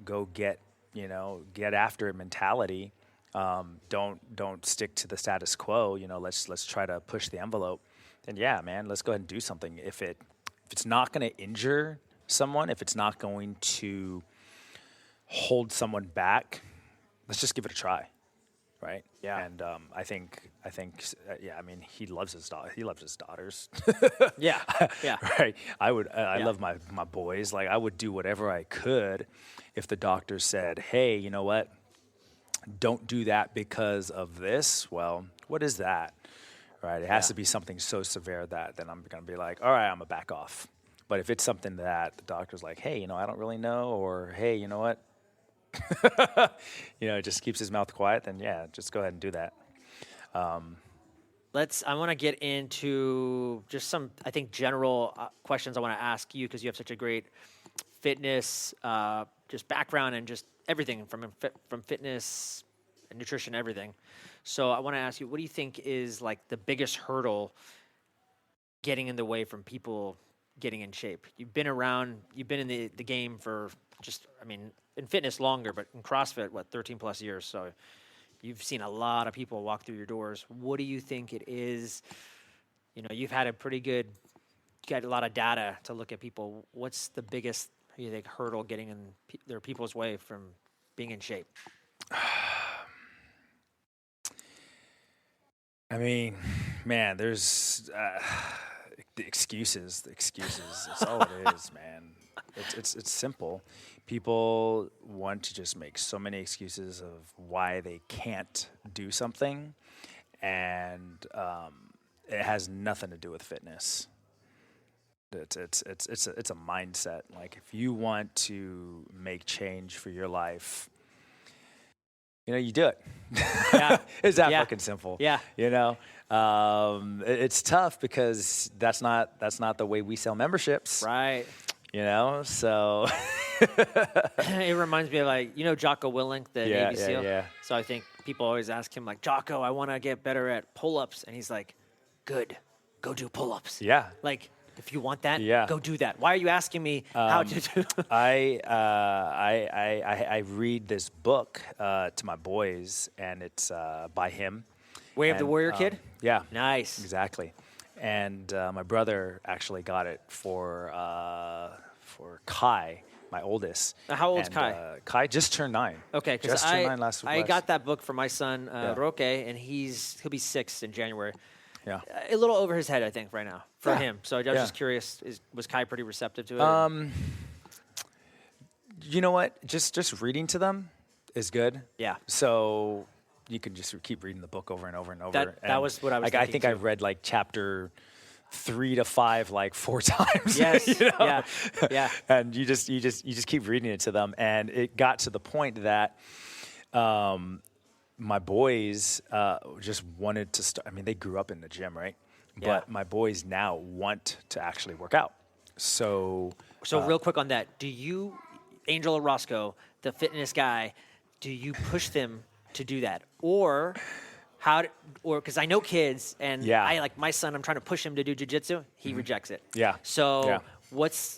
go get after it mentality, don't stick to the status quo, let's try to push the envelope. Then yeah, man, let's go ahead and do something. If it's not going to injure someone, if it's not going to hold someone back, let's just give it a try, right? Yeah. And I think, I mean, he loves his daughter. He loves his daughters. Yeah. Right. I love my boys. Like, I would do whatever I could if the doctor said, hey, you know what? Don't do that because of this. Well, what is that? right? It has to be something so severe that then I'm going to be like, all right, I'm going to back off. But if it's something that the doctor's like, hey, I don't really know, or hey, you know what? Just keeps his mouth quiet, then yeah, just go ahead and do that. I want to get into just some, I think, general questions I want to ask you because you have such a great fitness, just background and just everything from fitness and nutrition, everything. So I want to ask you, what do you think is like the biggest hurdle getting in the way from people getting in shape? You've been in the game for in fitness longer, but in CrossFit, 13 plus years. So you've seen a lot of people walk through your doors. What do you think it is? You've had got a lot of data to look at people. What's the biggest, you think, hurdle getting in their people's way from being in shape? I mean, man, there's the excuses. It's all it is, man. It's simple. People want to just make so many excuses of why they can't do something, and it has nothing to do with fitness. It's a mindset. Like, if you want to make change for your life, you do it. Yeah. It's that fucking simple. Yeah. It's tough because that's not the way we sell memberships. Right. So it reminds me of Jocko Willink, the Navy SEAL. Yeah. So I think people always ask him Jocko, I want to get better at pull-ups, and he's like, good, go do pull-ups. Yeah. Like, if you want that, yeah. go do that. Why are you asking me how to do? I read this book to my boys, and it's by him. Way of the Warrior Kid? Yeah. Nice. Exactly. And my brother actually got it for Kai, my oldest. How old's Kai? Kai just turned 9. Okay, because turned 9 last week. I got that book for my son, Roque, and he'll be 6 in January. Yeah. A little over his head, I think, right now for him. So I was just curious, was Kai pretty receptive to it? You know what? Just reading to them is good. Yeah. So you can just keep reading the book over and over and over. That was what I was thinking, I think too. I've read chapter 3 to 5 4 times. Yes. Yeah. Yeah. And you just keep reading it to them, and it got to the point that my boys just wanted to start. I mean, they grew up in the gym, right? Yeah. But my boys now want to actually work out. So real quick on that, do you, Angel Orozco, the fitness guy, do you push them to do that, or because I know kids, and I my son, I'm trying to push him to do jiu-jitsu, he rejects it. Yeah. So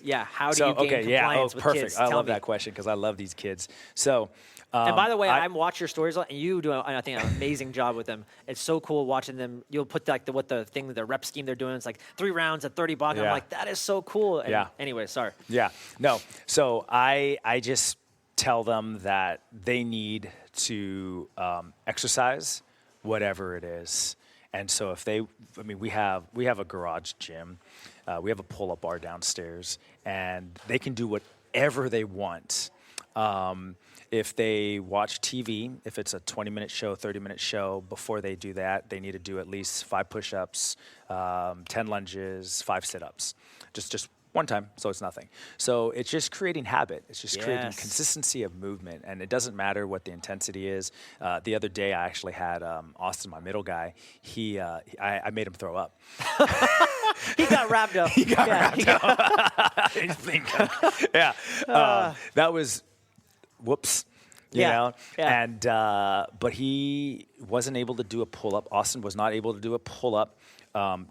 yeah. How do you gain compliance with perfect. kids? I Tell love me. that question because I love these kids. So, and by the way, I watch your stories, and you do, I think, an amazing job with them. It's so cool watching them. You'll put the rep scheme they're doing. It's 3 rounds at 30 block. And I'm like, that is so cool. And anyway, sorry. Yeah. No. So I just tell them that they need to exercise, whatever it is. And so we have a garage gym. We have a pull-up bar downstairs, and they can do whatever they want. If they watch TV, if it's a 20-minute show, 30-minute show, before they do that, they need to do at least 5 push-ups, 10 lunges, 5 sit-ups. Just one time, so it's nothing. So it's just creating habit. It's just creating consistency of movement, and it doesn't matter what the intensity is. The other day, I actually had Austin, my middle guy. I made him throw up. He got wrapped up. He got wrapped up. He's thinking. Yeah. That was, whoops. You know? Yeah. And but he wasn't able to do a pull-up. Austin was not able to do a pull-up.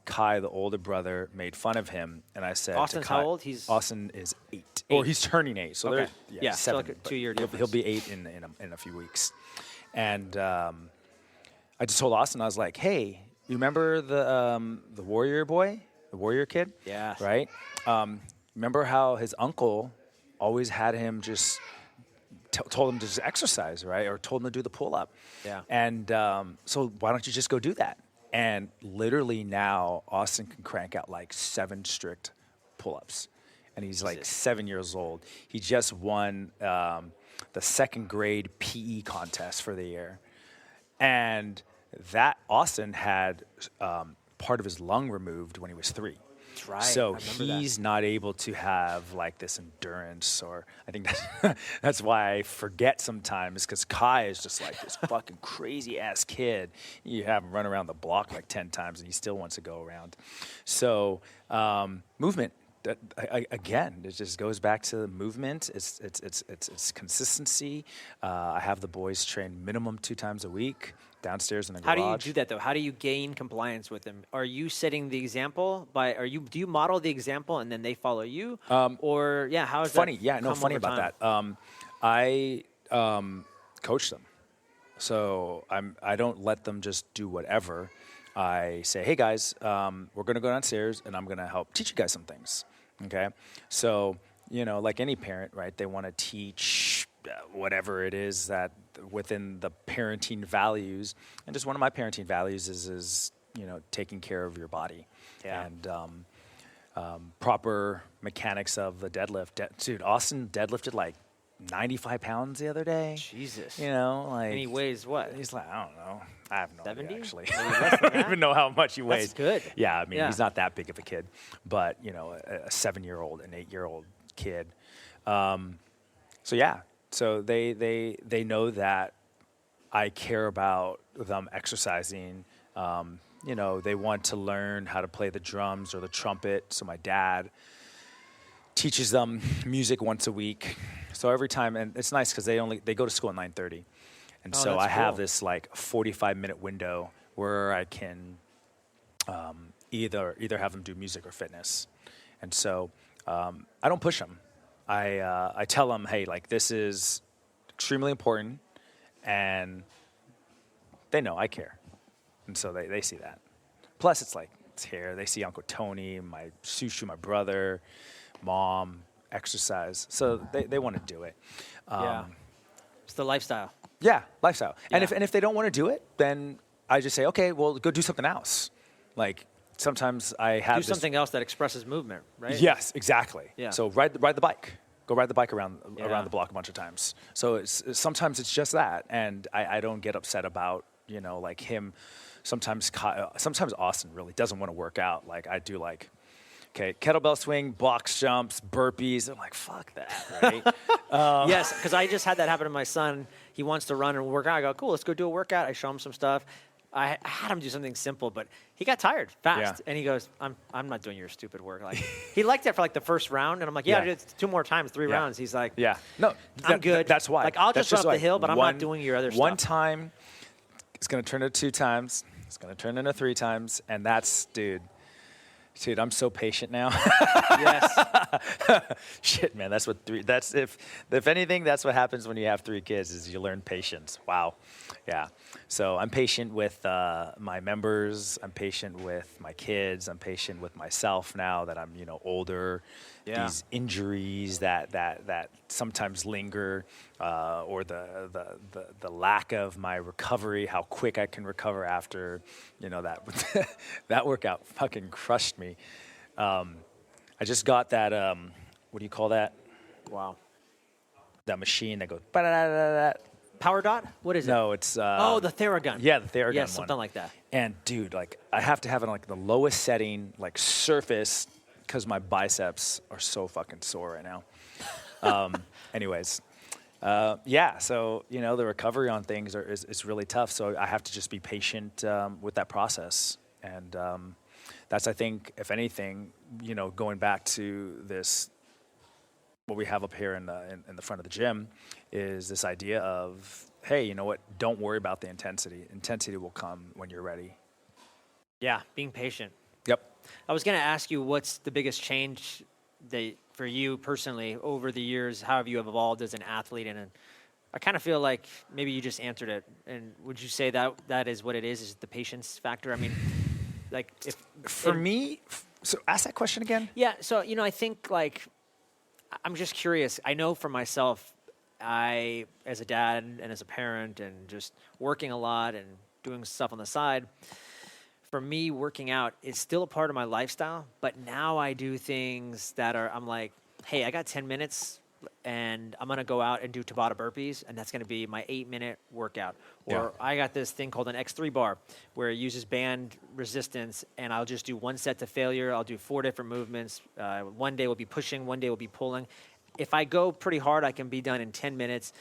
Kai, the older brother, made fun of him, and I said, Austin's to Kai, how old? Austin is 8. Or he's turning 8. So okay. they're 7. So a 2-year difference. He'll be 8 in a few weeks. And I just told Austin, I was like, hey, you remember the warrior boy, the warrior kid? Yeah. Right? Remember how his uncle always had him just told him to just exercise, right? Or told him to do the pull-up. Yeah. And so why don't you just go do that? And literally now, Austin can crank out 7 strict pull-ups. And he's 7 years old. He just won the 2nd grade PE contest for the year. And that Austin had part of his lung removed when he was 3. That's right. So I remember that. he's not able to have like this endurance, or I think that's why I forget sometimes, because Kai is just like this fucking crazy ass kid. You have him run around the block like 10 times and he still wants to go around. So movement. Again, it just goes back to the movement. It's consistency. I have the boys train minimum 2 times a week downstairs in the garage. How do you do that though? How do you gain compliance with them? Are you setting the example do you model the example and then they follow you? Or how is funny? that? Yeah, no, funny about time? that. I coach them, so I don't let them just do whatever. I say, hey guys, we're gonna go downstairs and I'm gonna help teach you guys some things. Okay, so like any parent, right? They want to teach whatever it is that within the parenting values, and just one of my parenting values is taking care of your body and proper mechanics of the deadlift. Dude, Austin deadlifted like 95 pounds the other day. Jesus. Like. And he weighs what? He's like, I don't know. I have no 70? idea, actually. Maybe less than I don't that? even know how much he weighs. That's good. Yeah, I mean, he's not that big of a kid. But, a 7-year-old, an 8-year-old kid. So they know that I care about them exercising. They want to learn how to play the drums or the trumpet. So my dad teaches them music once a week. So every time, and it's nice because they go to school at 9:30. And so I have this like 45-minute window where I can either have them do music or fitness. And so I don't push them. I tell them, hey, like this is extremely important, and they know I care. And so they see that. Plus it's here. They see Uncle Tony, my Sushu, my brother, mom, exercise. So they want to do it. It's the lifestyle. Yeah, lifestyle. Yeah. And if they don't want to do it, then I just say, okay, well, go do something else. Like sometimes I have something else that expresses movement, right? Yes, exactly. Yeah. So ride the bike. Go ride the bike around the block a bunch of times. So sometimes it's just that, and I don't get upset about like him. Sometimes Austin really doesn't want to work out. Like I do like. Okay, kettlebell swing, box jumps, burpees. I'm like, fuck that, right? Yes, because I just had that happen to my son. He wants to run and work out. I go, cool, let's go do a workout. I show him some stuff. I had him do something simple, but he got tired fast. And he goes, I'm not doing your stupid work. Like he liked that for like the first round, and I'm like, I did it 2 more times, 3 rounds. He's like, no, I'm good. That's why. Like I'll just run up the hill, but I'm not doing your other stuff. One time, it's gonna turn into 2 times. It's gonna turn into 3 times, and that's, dude, I'm so patient now. Yes. Shit, man. That's if anything, that's what happens when you have 3 kids is you learn patience. Wow. Yeah. So I'm patient with my members. I'm patient with my kids. I'm patient with myself now that I'm, older. Yeah. These injuries that sometimes linger, or the lack of my recovery, how quick I can recover after, that workout fucking crushed me. I just got that, what do you call that? Wow. That machine that goes, ba-da-da-da-da. Power dot? What is it? No, it's... the Theragun. Yeah, the Theragun one. Yeah, something like that. And, dude, like, I have to have it on, like, the lowest setting, like, surface, because my biceps are so fucking sore right now. Anyways, so, the recovery on things is really tough. So I have to just be patient with that process. And that's, I think, if anything, going back to this, what we have up here in the front of the gym is this idea of, hey, you know what? Don't worry about the intensity. Intensity will come when you're ready. Yeah, being patient. Yep. I was going to ask you, what's the biggest change for you personally over the years? How have you evolved as an athlete? And I kind of feel like maybe you just answered it. And would you say that is what it is the patience factor? I mean, like for me, so ask that question again. Yeah. So, I think like, I'm just curious. I know for myself, I, as a dad and as a parent and just working a lot and doing stuff on the side, for me, working out is still a part of my lifestyle, but now I do things that I'm like, hey, I got 10 minutes and I'm going to go out and do Tabata burpees, and that's going to be my 8-minute workout. Or Yeah. I got this thing called an X3 bar where it uses band resistance, and I'll just do 1 set to failure. I'll do 4 different movements. One day will be pushing, one day will be pulling. If I go pretty hard, I can be done in 10 minutes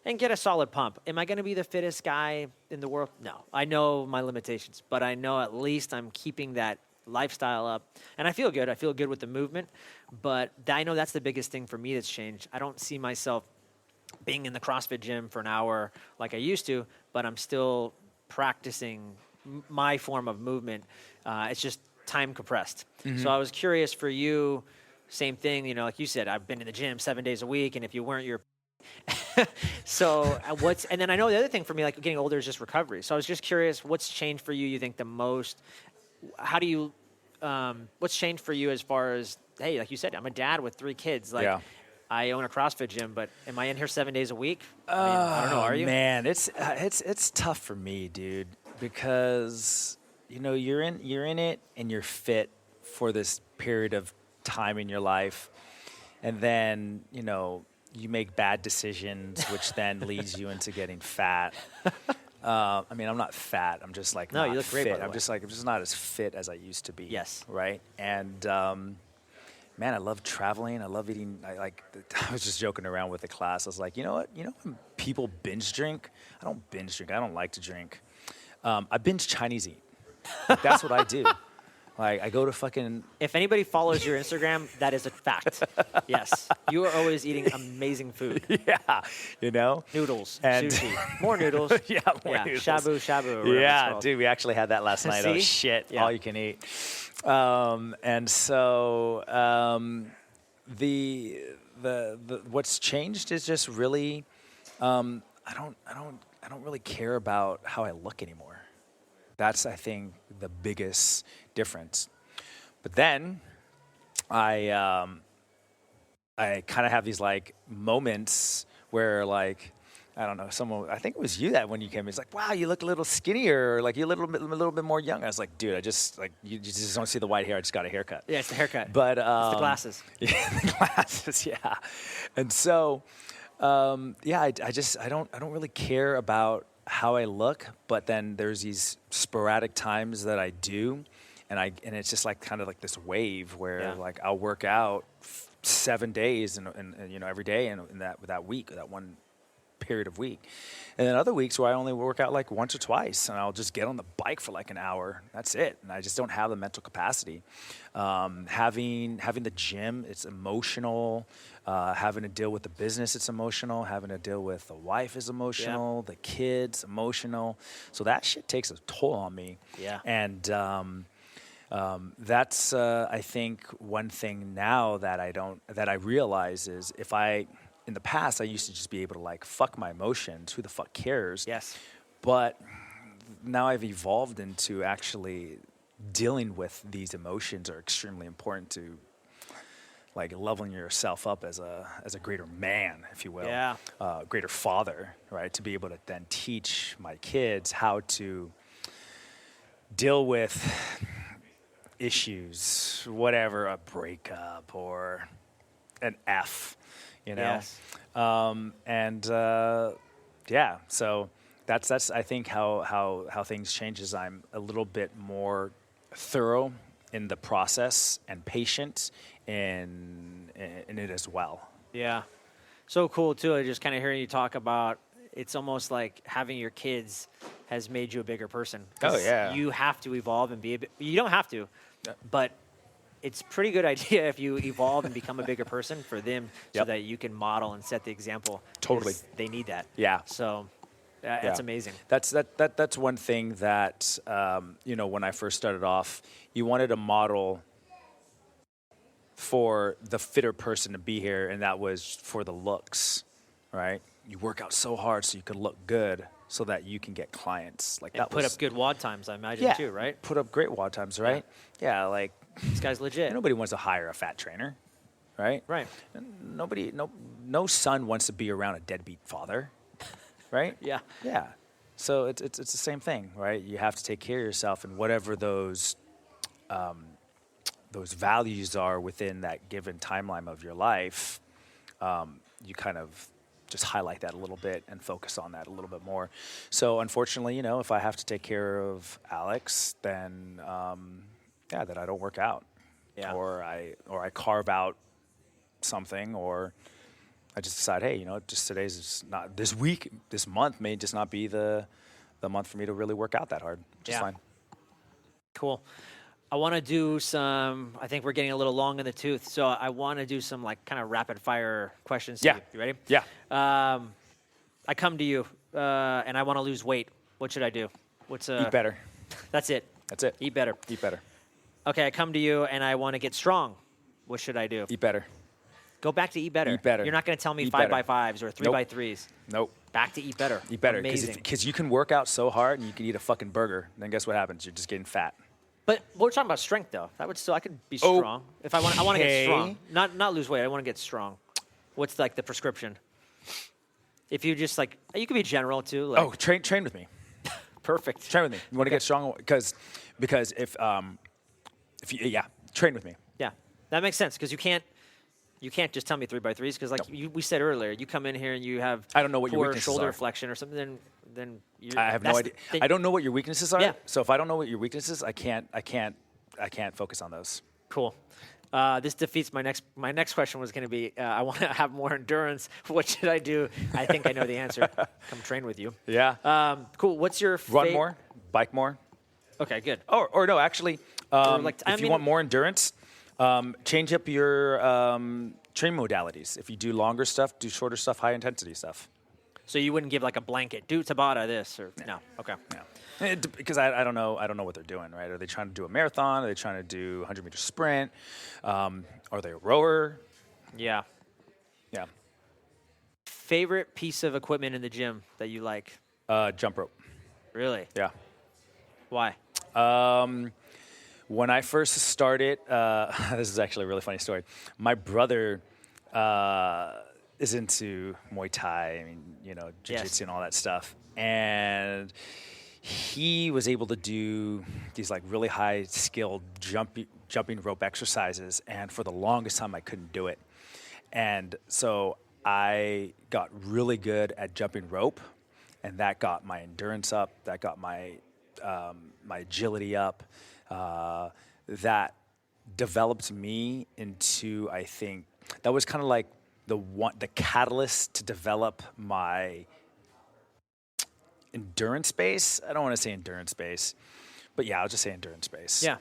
and get a solid pump. Am I going to be the fittest guy in the world? No. I know my limitations, but I know at least I'm keeping that lifestyle up. And I feel good. I feel good with the movement, but I know that's the biggest thing for me that's changed. I don't see myself being in the CrossFit gym for an hour like I used to, but I'm still practicing my form of movement. It's just time compressed. So I was curious for you, same thing, you know, like you said, I've been in the gym 7 days a week, and if you weren't, you're so and then I know the other thing for me, like getting older, is just recovery. So I was just curious, what's changed for you think the most? How do you, what's changed for you as far as, hey, like you said, I'm a dad with 3 kids. Like, I own a CrossFit gym, but am I in here 7 days a week? I don't know. Are you? Man, it's tough for me, dude, because you know you're in it and you're fit for this period of time in your life, and then you know you make bad decisions, which then leads you into getting fat. I mean, I'm not fat. I'm just like not you look great, fit. by the I'm way. just not as fit as I used to be. Yes. Right. And man, I love traveling. I love eating. I was just joking around with the class. I was like, you know what? You know when people binge drink? I don't binge drink. I don't like to drink. I binge Chinese eat. Like, that's what I do. Like I go to fucking. If anybody follows your Instagram, that is a fact. Yes. You are always eating amazing food. Yeah, you know, Noodles, and sushi, more noodles. More noodles. Shabu shabu. Or whatever it's called. Dude, we actually had that last night. Oh See? shit, Yeah. all you can eat. And so the what's changed is just really, I don't really care about how I look anymore. That's, I think, the biggest difference. But then I kind of have these like moments where like, I don't know, I think it was you that when you came, it's like, wow, you look a little skinnier, or like you're a little bit more young. I was like, dude, I just like, you just don't see the white hair. I just got a haircut. Yeah, it's the haircut. But it's the glasses. Yeah, the glasses. Yeah. And so, I don't really care about how I look, but then there's these sporadic times that I do, and it's just like kind of like this wave where like I'll work out 7 days and you know every day in that week, that one period of week, and then other weeks where I only work out like once or twice, and I'll just get on the bike for like an hour. That's it, and I just don't have the mental capacity. Having the gym, it's emotional. Having to deal with the business, it's emotional. Having to deal with the wife is emotional. The kids, emotional. So that shit takes a toll on me. Yeah. And that's I think one thing now that I realize is in the past I used to just be able to like fuck my emotions. Who the fuck cares? Yes. But now I've evolved into actually dealing with these emotions are extremely important to like leveling yourself up as a greater man, if you will, greater father, right? To be able to then teach my kids how to deal with issues, whatever, a breakup or an F, you know? Yes. So that's I think how things change is I'm a little bit more thorough in the process and patient in it as well. Yeah. So cool too. I just kind of hearing you talk about, it's almost like having your kids has made you a bigger person. Oh yeah. You have to evolve and be you don't have to, but it's a pretty good idea if you evolve and become a bigger person for them so that you can model and set the example. Totally. They need that. Yeah. So that's amazing. That's one thing that, when I first started off, you wanted a model for the fitter person to be here, and that was for the looks, right? You work out so hard so you could look good so that you can get clients. Like and that put up good WOD times, I imagine, too, right? Put up great WOD times, right? Yeah, like this guy's legit. Nobody wants to hire a fat trainer, right? Right. No son wants to be around a deadbeat father, right? Yeah. Yeah. So it's the same thing, right? You have to take care of yourself, and whatever those values are within that given timeline of your life, you kind of just highlight that a little bit and focus on that a little bit more. So unfortunately, if I have to take care of Alex, then then I don't work out, or I carve out something, or I just decide, hey, just today's not this week, this month may just not be the month for me to really work out that hard. Just fine. Cool. I want to do some, I think we're getting a little long in the tooth, so I want to do some like kind of rapid fire questions. Yeah. You ready? Yeah. I come to you and I want to lose weight. What should I do? Eat better. That's it. That's it. Eat better. Eat better. Okay, I come to you and I want to get strong. What should I do? Eat better. Go back to eat better. Eat better. You're not going to tell me Eat 5x5s or 3x3s. Nope. Back to eat better. Eat better. Amazing. Because you can work out so hard and you can eat a fucking burger. Then guess what happens? You're just getting fat. But we're talking about strength, though. That would still, I could be strong if I want. I want to get strong, not lose weight. I want to get strong. What's like the prescription? If you just like, you could be general too. Like, train with me. Perfect. Train with me. You want to get strong because if you train with me. Yeah, that makes sense because you can't just tell me 3x3s because like we said earlier, you come in here and you have I don't know what your poor weaknesses shoulder are. flexion or something. Then I have no idea. I don't know what your weaknesses are. Yeah. So if I don't know what your weaknesses, I can't focus on those. Cool. This defeats my next question was going to be, I want to have more endurance. What should I do? I think I know the answer. Come train with you. Yeah. Cool. What's your run more, bike more? Okay, good. Or no, actually, if you want more endurance, change up your training modalities. If you do longer stuff, do shorter stuff, high intensity stuff. So you wouldn't give like a blanket, do Tabata this or no? Okay. No. Because I don't know what they're doing, right? Are they trying to do a marathon? Are they trying to do a 100-meter sprint? Are they a rower? Yeah. Yeah. Favorite piece of equipment in the gym that you like? Jump rope. Really? Yeah. Why? When I first started, this is actually a really funny story. My brother is into Muay Thai, jiu-jitsu and all that stuff. And he was able to do these like really high skilled jumping rope exercises. And for the longest time, I couldn't do it. And so I got really good at jumping rope, and that got my endurance up. That got my agility up. That developed me into, I think, that was kind of like the catalyst to develop my endurance base. I don't want to say endurance base, but yeah, I'll just say endurance base. Yeah.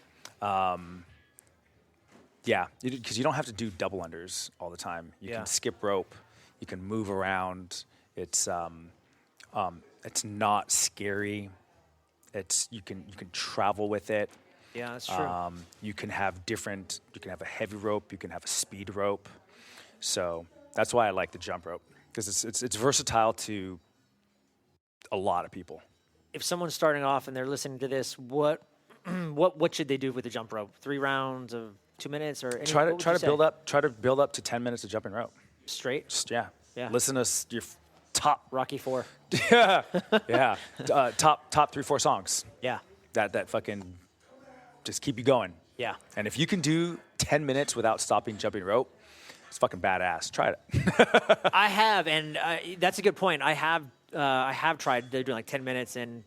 Because you don't have to do double unders all the time. You can skip rope. You can move around. It's not scary. You can travel with it. Yeah, that's true. You can have a heavy rope. You can have a speed rope. So that's why I like the jump rope, because it's versatile to a lot of people. If someone's starting off and they're listening to this, what should they do with the jump rope? 3 rounds of 2 minutes or anything? Try to build up to 10 minutes of jumping rope. Straight? Just, yeah. Listen to your top Rocky 4. Yeah. Top 3-4 songs. Yeah. That fucking just keep you going. Yeah. And if you can do 10 minutes without stopping jumping rope, it's fucking badass. Try it. I have, and that's a good point. I have tried doing like 10 minutes, and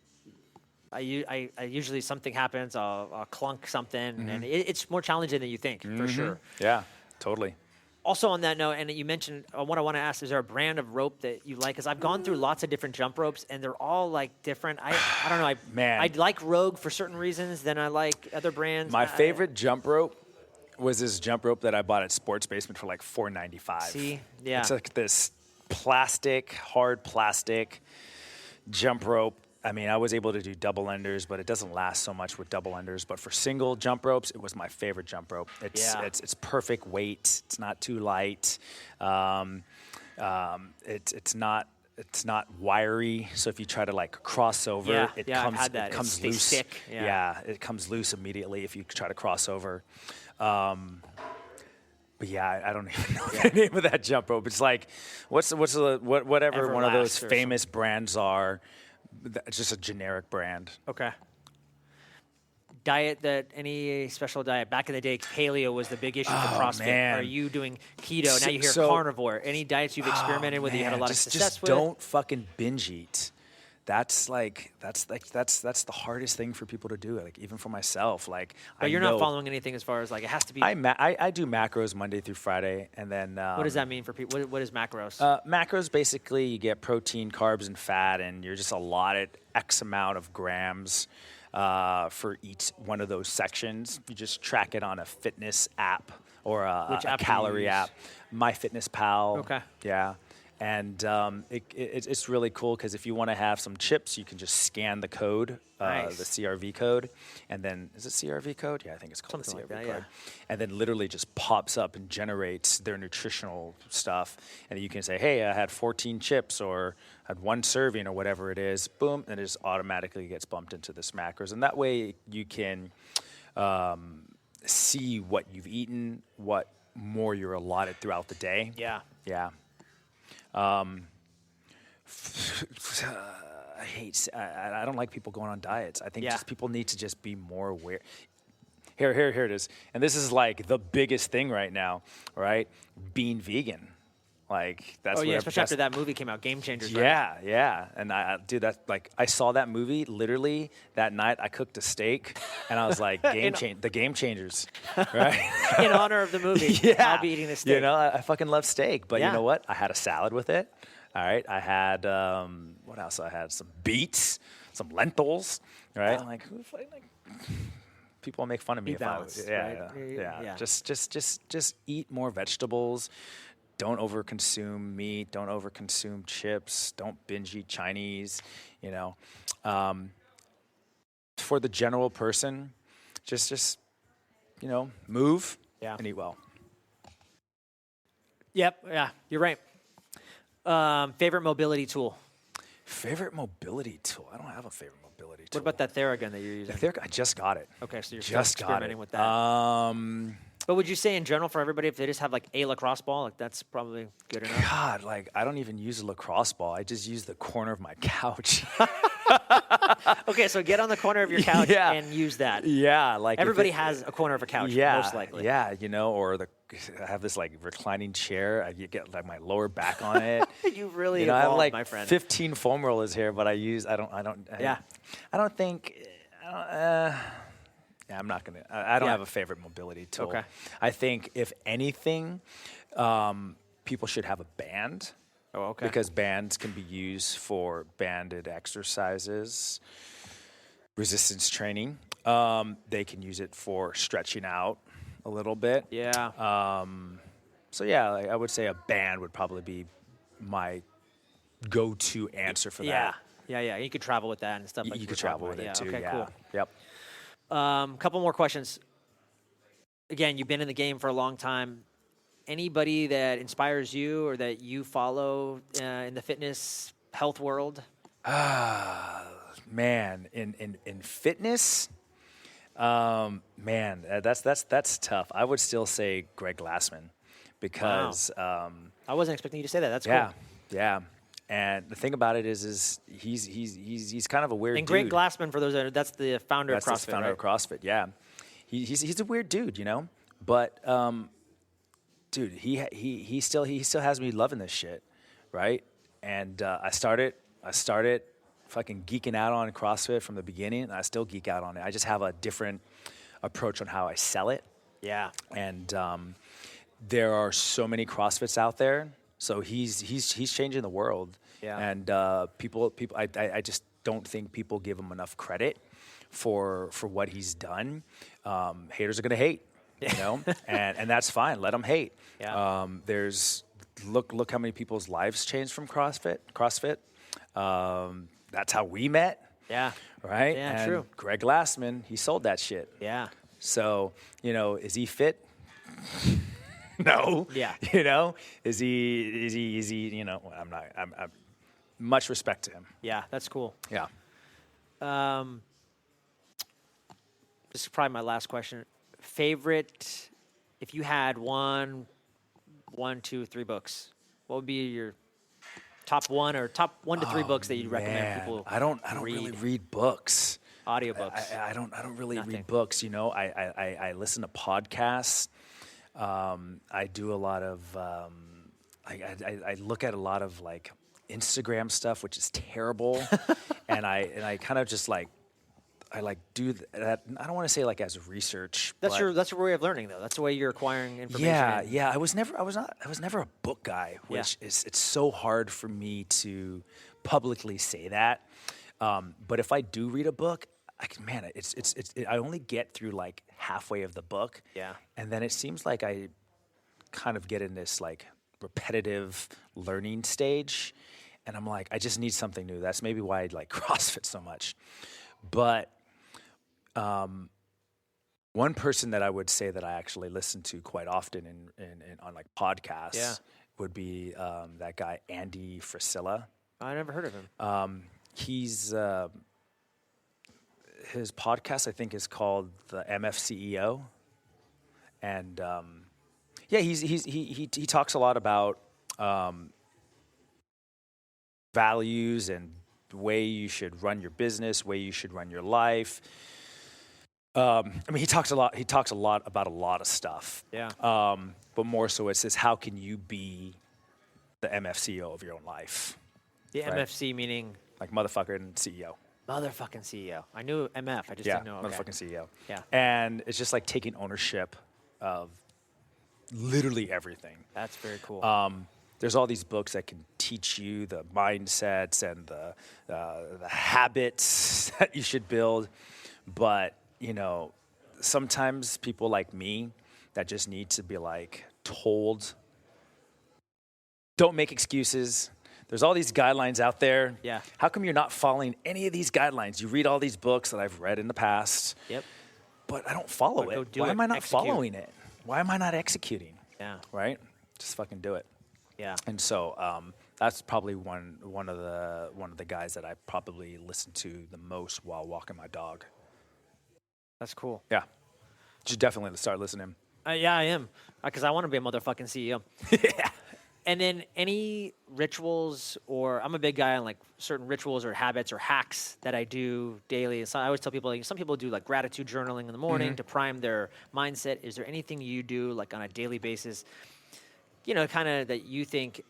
I usually something happens. I'll clunk something, and it's more challenging than you think, for sure. Yeah, totally. Also on that note, and you mentioned, what I want to ask, is there a brand of rope that you like? Because I've gone through lots of different jump ropes, and they're all like different. I don't know. I like Rogue for certain reasons, then I like other brands. My favorite jump rope was this jump rope that I bought at Sports Basement for like $4.95. See? Yeah. It's like this hard plastic jump rope. I mean, I was able to do double unders, but it doesn't last so much with double unders. But for single jump ropes, it was my favorite jump rope. It's perfect weight. It's not too light. It's not wiry. So if you try to like cross over, it comes loose. Stick. It comes loose immediately if you try to cross over. But yeah, I don't even know the name of that jump rope. It's like, whatever Everlast one of those or famous brands are. It's just a generic brand. Okay. Any special diet? Back in the day, paleo was the big issue for CrossFit. Man. Are you doing keto? Now you hear carnivore. Any diets you've experimented with that you had a lot of success with? Don't fucking binge eat. That's the hardest thing for people to do. Like even for myself, like. But you're not following anything as far as like it has to be. I do macros Monday through Friday, and then. What does that mean for people? What is macros? Macros basically you get protein, carbs, and fat, and you're just allotted X amount of grams for each one of those sections. You just track it on a fitness app or a calorie app. MyFitnessPal. Okay. Yeah. And it's really cool because if you want to have some chips, you can just scan the code, nice. the CRV code, and then is it CRV code? Yeah, I think it's called something the CRV like code. Yeah. And then literally just pops up and generates their nutritional stuff, and you can say, hey, I had 14 chips or had 1 serving or whatever it is. Boom, and it just automatically gets bumped into this macros, and that way you can see what you've eaten, what more you're allotted throughout the day. Yeah. Yeah. I don't like people going on diets. I think just people need to just be more aware. Here it is. And this is like the biggest thing right now, right? Being vegan. Like that's especially after that movie came out, Game Changers. Right? Yeah. And I saw that movie literally that night. I cooked a steak, and I was like, the Game Changers, right? In honor of the movie, I'll be eating this steak. You know, I fucking love steak, but you know what? I had a salad with it. All right, I had what else? I had some beets, some lentils, right? Like people make fun of me if balanced, yeah. Just eat more vegetables. Don't overconsume meat. Don't overconsume chips. Don't binge eat Chinese. You know, for the general person, just move and eat well. Yep. Yeah, you're right. Favorite mobility tool? Favorite mobility tool? I don't have a favorite mobility tool. What about that Theragun that you're using? The Theragun, I just got it. Okay, so you're still experimenting with that. But would you say in general for everybody, if they just have like a lacrosse ball, like that's probably good enough? God, like I don't even use a lacrosse ball. I just use the corner of my couch. Okay, so get on the corner of your couch and use that. Yeah, like everybody has a corner of a couch, most likely. Yeah, I have this like reclining chair. I get like my lower back on it. You really I have like my friend. 15 foam rollers here, but I don't have a favorite mobility tool. Okay. I think if anything, people should have a band. Oh, okay. Because bands can be used for banded exercises, resistance training. They can use it for stretching out a little bit. Yeah. I would say a band would probably be my go-to answer for that. Yeah. You could travel with that and stuff like that. You could travel with it too. Okay, yeah. Cool. Yep. Couple more questions. Again, you've been in the game for a long time. Anybody that inspires you or that you follow in the fitness health world? Man, in fitness, that's tough. I would still say Greg Glassman because I wasn't expecting you to say that. That's cool. Yeah. And the thing about it is he's kind of a weird dude. And Greg Glassman, for those that's the founder of CrossFit. That's the founder of CrossFit. Yeah, he's a weird dude, but. Dude, he still has me loving this shit, right? And I started fucking geeking out on CrossFit from the beginning, and I still geek out on it. I just have a different approach on how I sell it. Yeah. And there are so many CrossFits out there, so he's changing the world. Yeah. And people, I just don't think people give him enough credit for what he's done. Haters are gonna hate. And that's fine. Let them hate. Yeah. Look how many people's lives changed from CrossFit. That's how we met. Yeah. Right. Yeah. And true. Greg Glassman, he sold that shit. Yeah. So is he fit? No. Yeah. Is he? I'm not. I'm much respect to him. Yeah. That's cool. Yeah. This is probably my last question. Favorite, if you had one, 2, 3 books, what would be your top 1 or top 1 to 3 books that you'd recommend people? I don't really read books. Audiobooks. I don't really Nothing. read books. You know, I listen to podcasts. I do a lot of I look at a lot of like Instagram stuff, which is terrible, and I kind of just like I like do that. I don't want to say like as research. That's but your way of learning, though. That's the way you're acquiring information. Yeah. I was never a book guy, which is it's so hard for me to publicly say that. But if I do read a book, I only get through like halfway of the book. Yeah. And then it seems like I kind of get in this like repetitive learning stage. And I'm like, I just need something new. That's maybe why I like CrossFit so much. But one person that I would say that I actually listen to quite often in on like podcasts would be that guy, Andy Frisella. I never heard of him. He's his podcast, I think, is called the MF CEO, and he talks a lot about values and the way you should run your business, way you should run your life. I mean, he talks a lot about a lot of stuff. Yeah. But more so, it says, how can you be the MF CEO of your own life? The right? MFC meaning Like motherfucker and CEO. motherfucking CEO. I knew MF. I just didn't know. Okay. Motherfucking CEO. Yeah. And it's just like taking ownership of literally everything. That's very cool. There's all these books that can teach you the mindsets and the habits that you should build. But, you know, sometimes people like me that just need to be like told, don't make excuses. There's all these guidelines out there. Yeah. How come you're not following any of these guidelines? You read all these books that I've read in the past. Yep. But I don't follow But go it. do Why it. am I not Execute. following it? Why am I not executing? Yeah. Right? Just fucking do it. Yeah. And so that's probably one of the guys that I probably listen to the most while walking my dog. That's cool. Yeah. You should definitely start listening. Yeah, I am. Because I want to be a motherfucking CEO. Yeah. And then any rituals, or I'm a big guy on like certain rituals or habits or hacks that I do daily. So I always tell people, like, some people do like gratitude journaling in the morning to prime their mindset. Is there anything you do like on a daily basis, you know, kind of that you think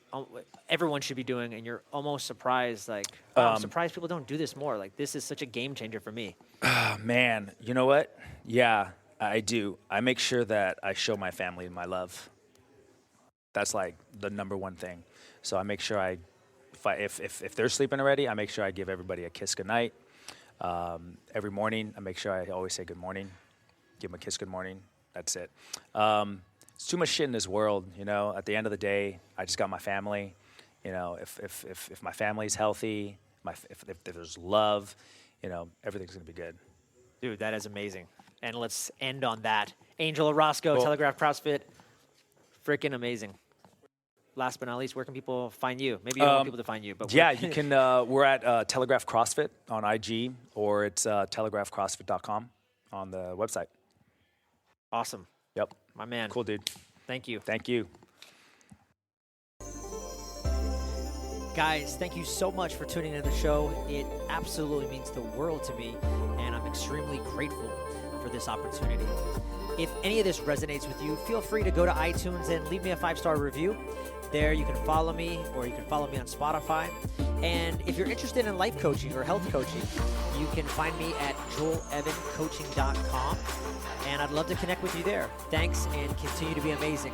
everyone should be doing, and you're almost surprised, like, wow, I'm surprised people don't do this more. Like, this is such a game changer for me. Oh, man, you know what? Yeah, I do. I make sure that I show my family my love. That's like the number one thing. So I make sure if they're sleeping already, I make sure I give everybody a kiss goodnight. Every morning, I make sure I always say good morning, give them a kiss good morning. That's it. It's too much shit in this world, you know. At the end of the day, I just got my family. You know, if my family's healthy, if there's love, you know, everything's gonna be good. Dude, that is amazing. And let's end on that. Angel Orozco, cool. Telegraph Crossfit, freaking amazing. Last but not least, where can people find you? Maybe you don't want people to find you, but yeah, you can. We're at Telegraph Crossfit on IG, or it's telegraphcrossfit.com on the website. Awesome. Yep. My man. Cool, dude. Thank you. Thank you. Guys, thank you so much for tuning into the show. It absolutely means the world to me, and I'm extremely grateful for this opportunity. If any of this resonates with you, feel free to go to iTunes and leave me a 5-star review. There you can follow me, or you can follow me on Spotify. And if you're interested in life coaching or health coaching, you can find me at joelevancoaching.com. And I'd love to connect with you there. Thanks, and continue to be amazing.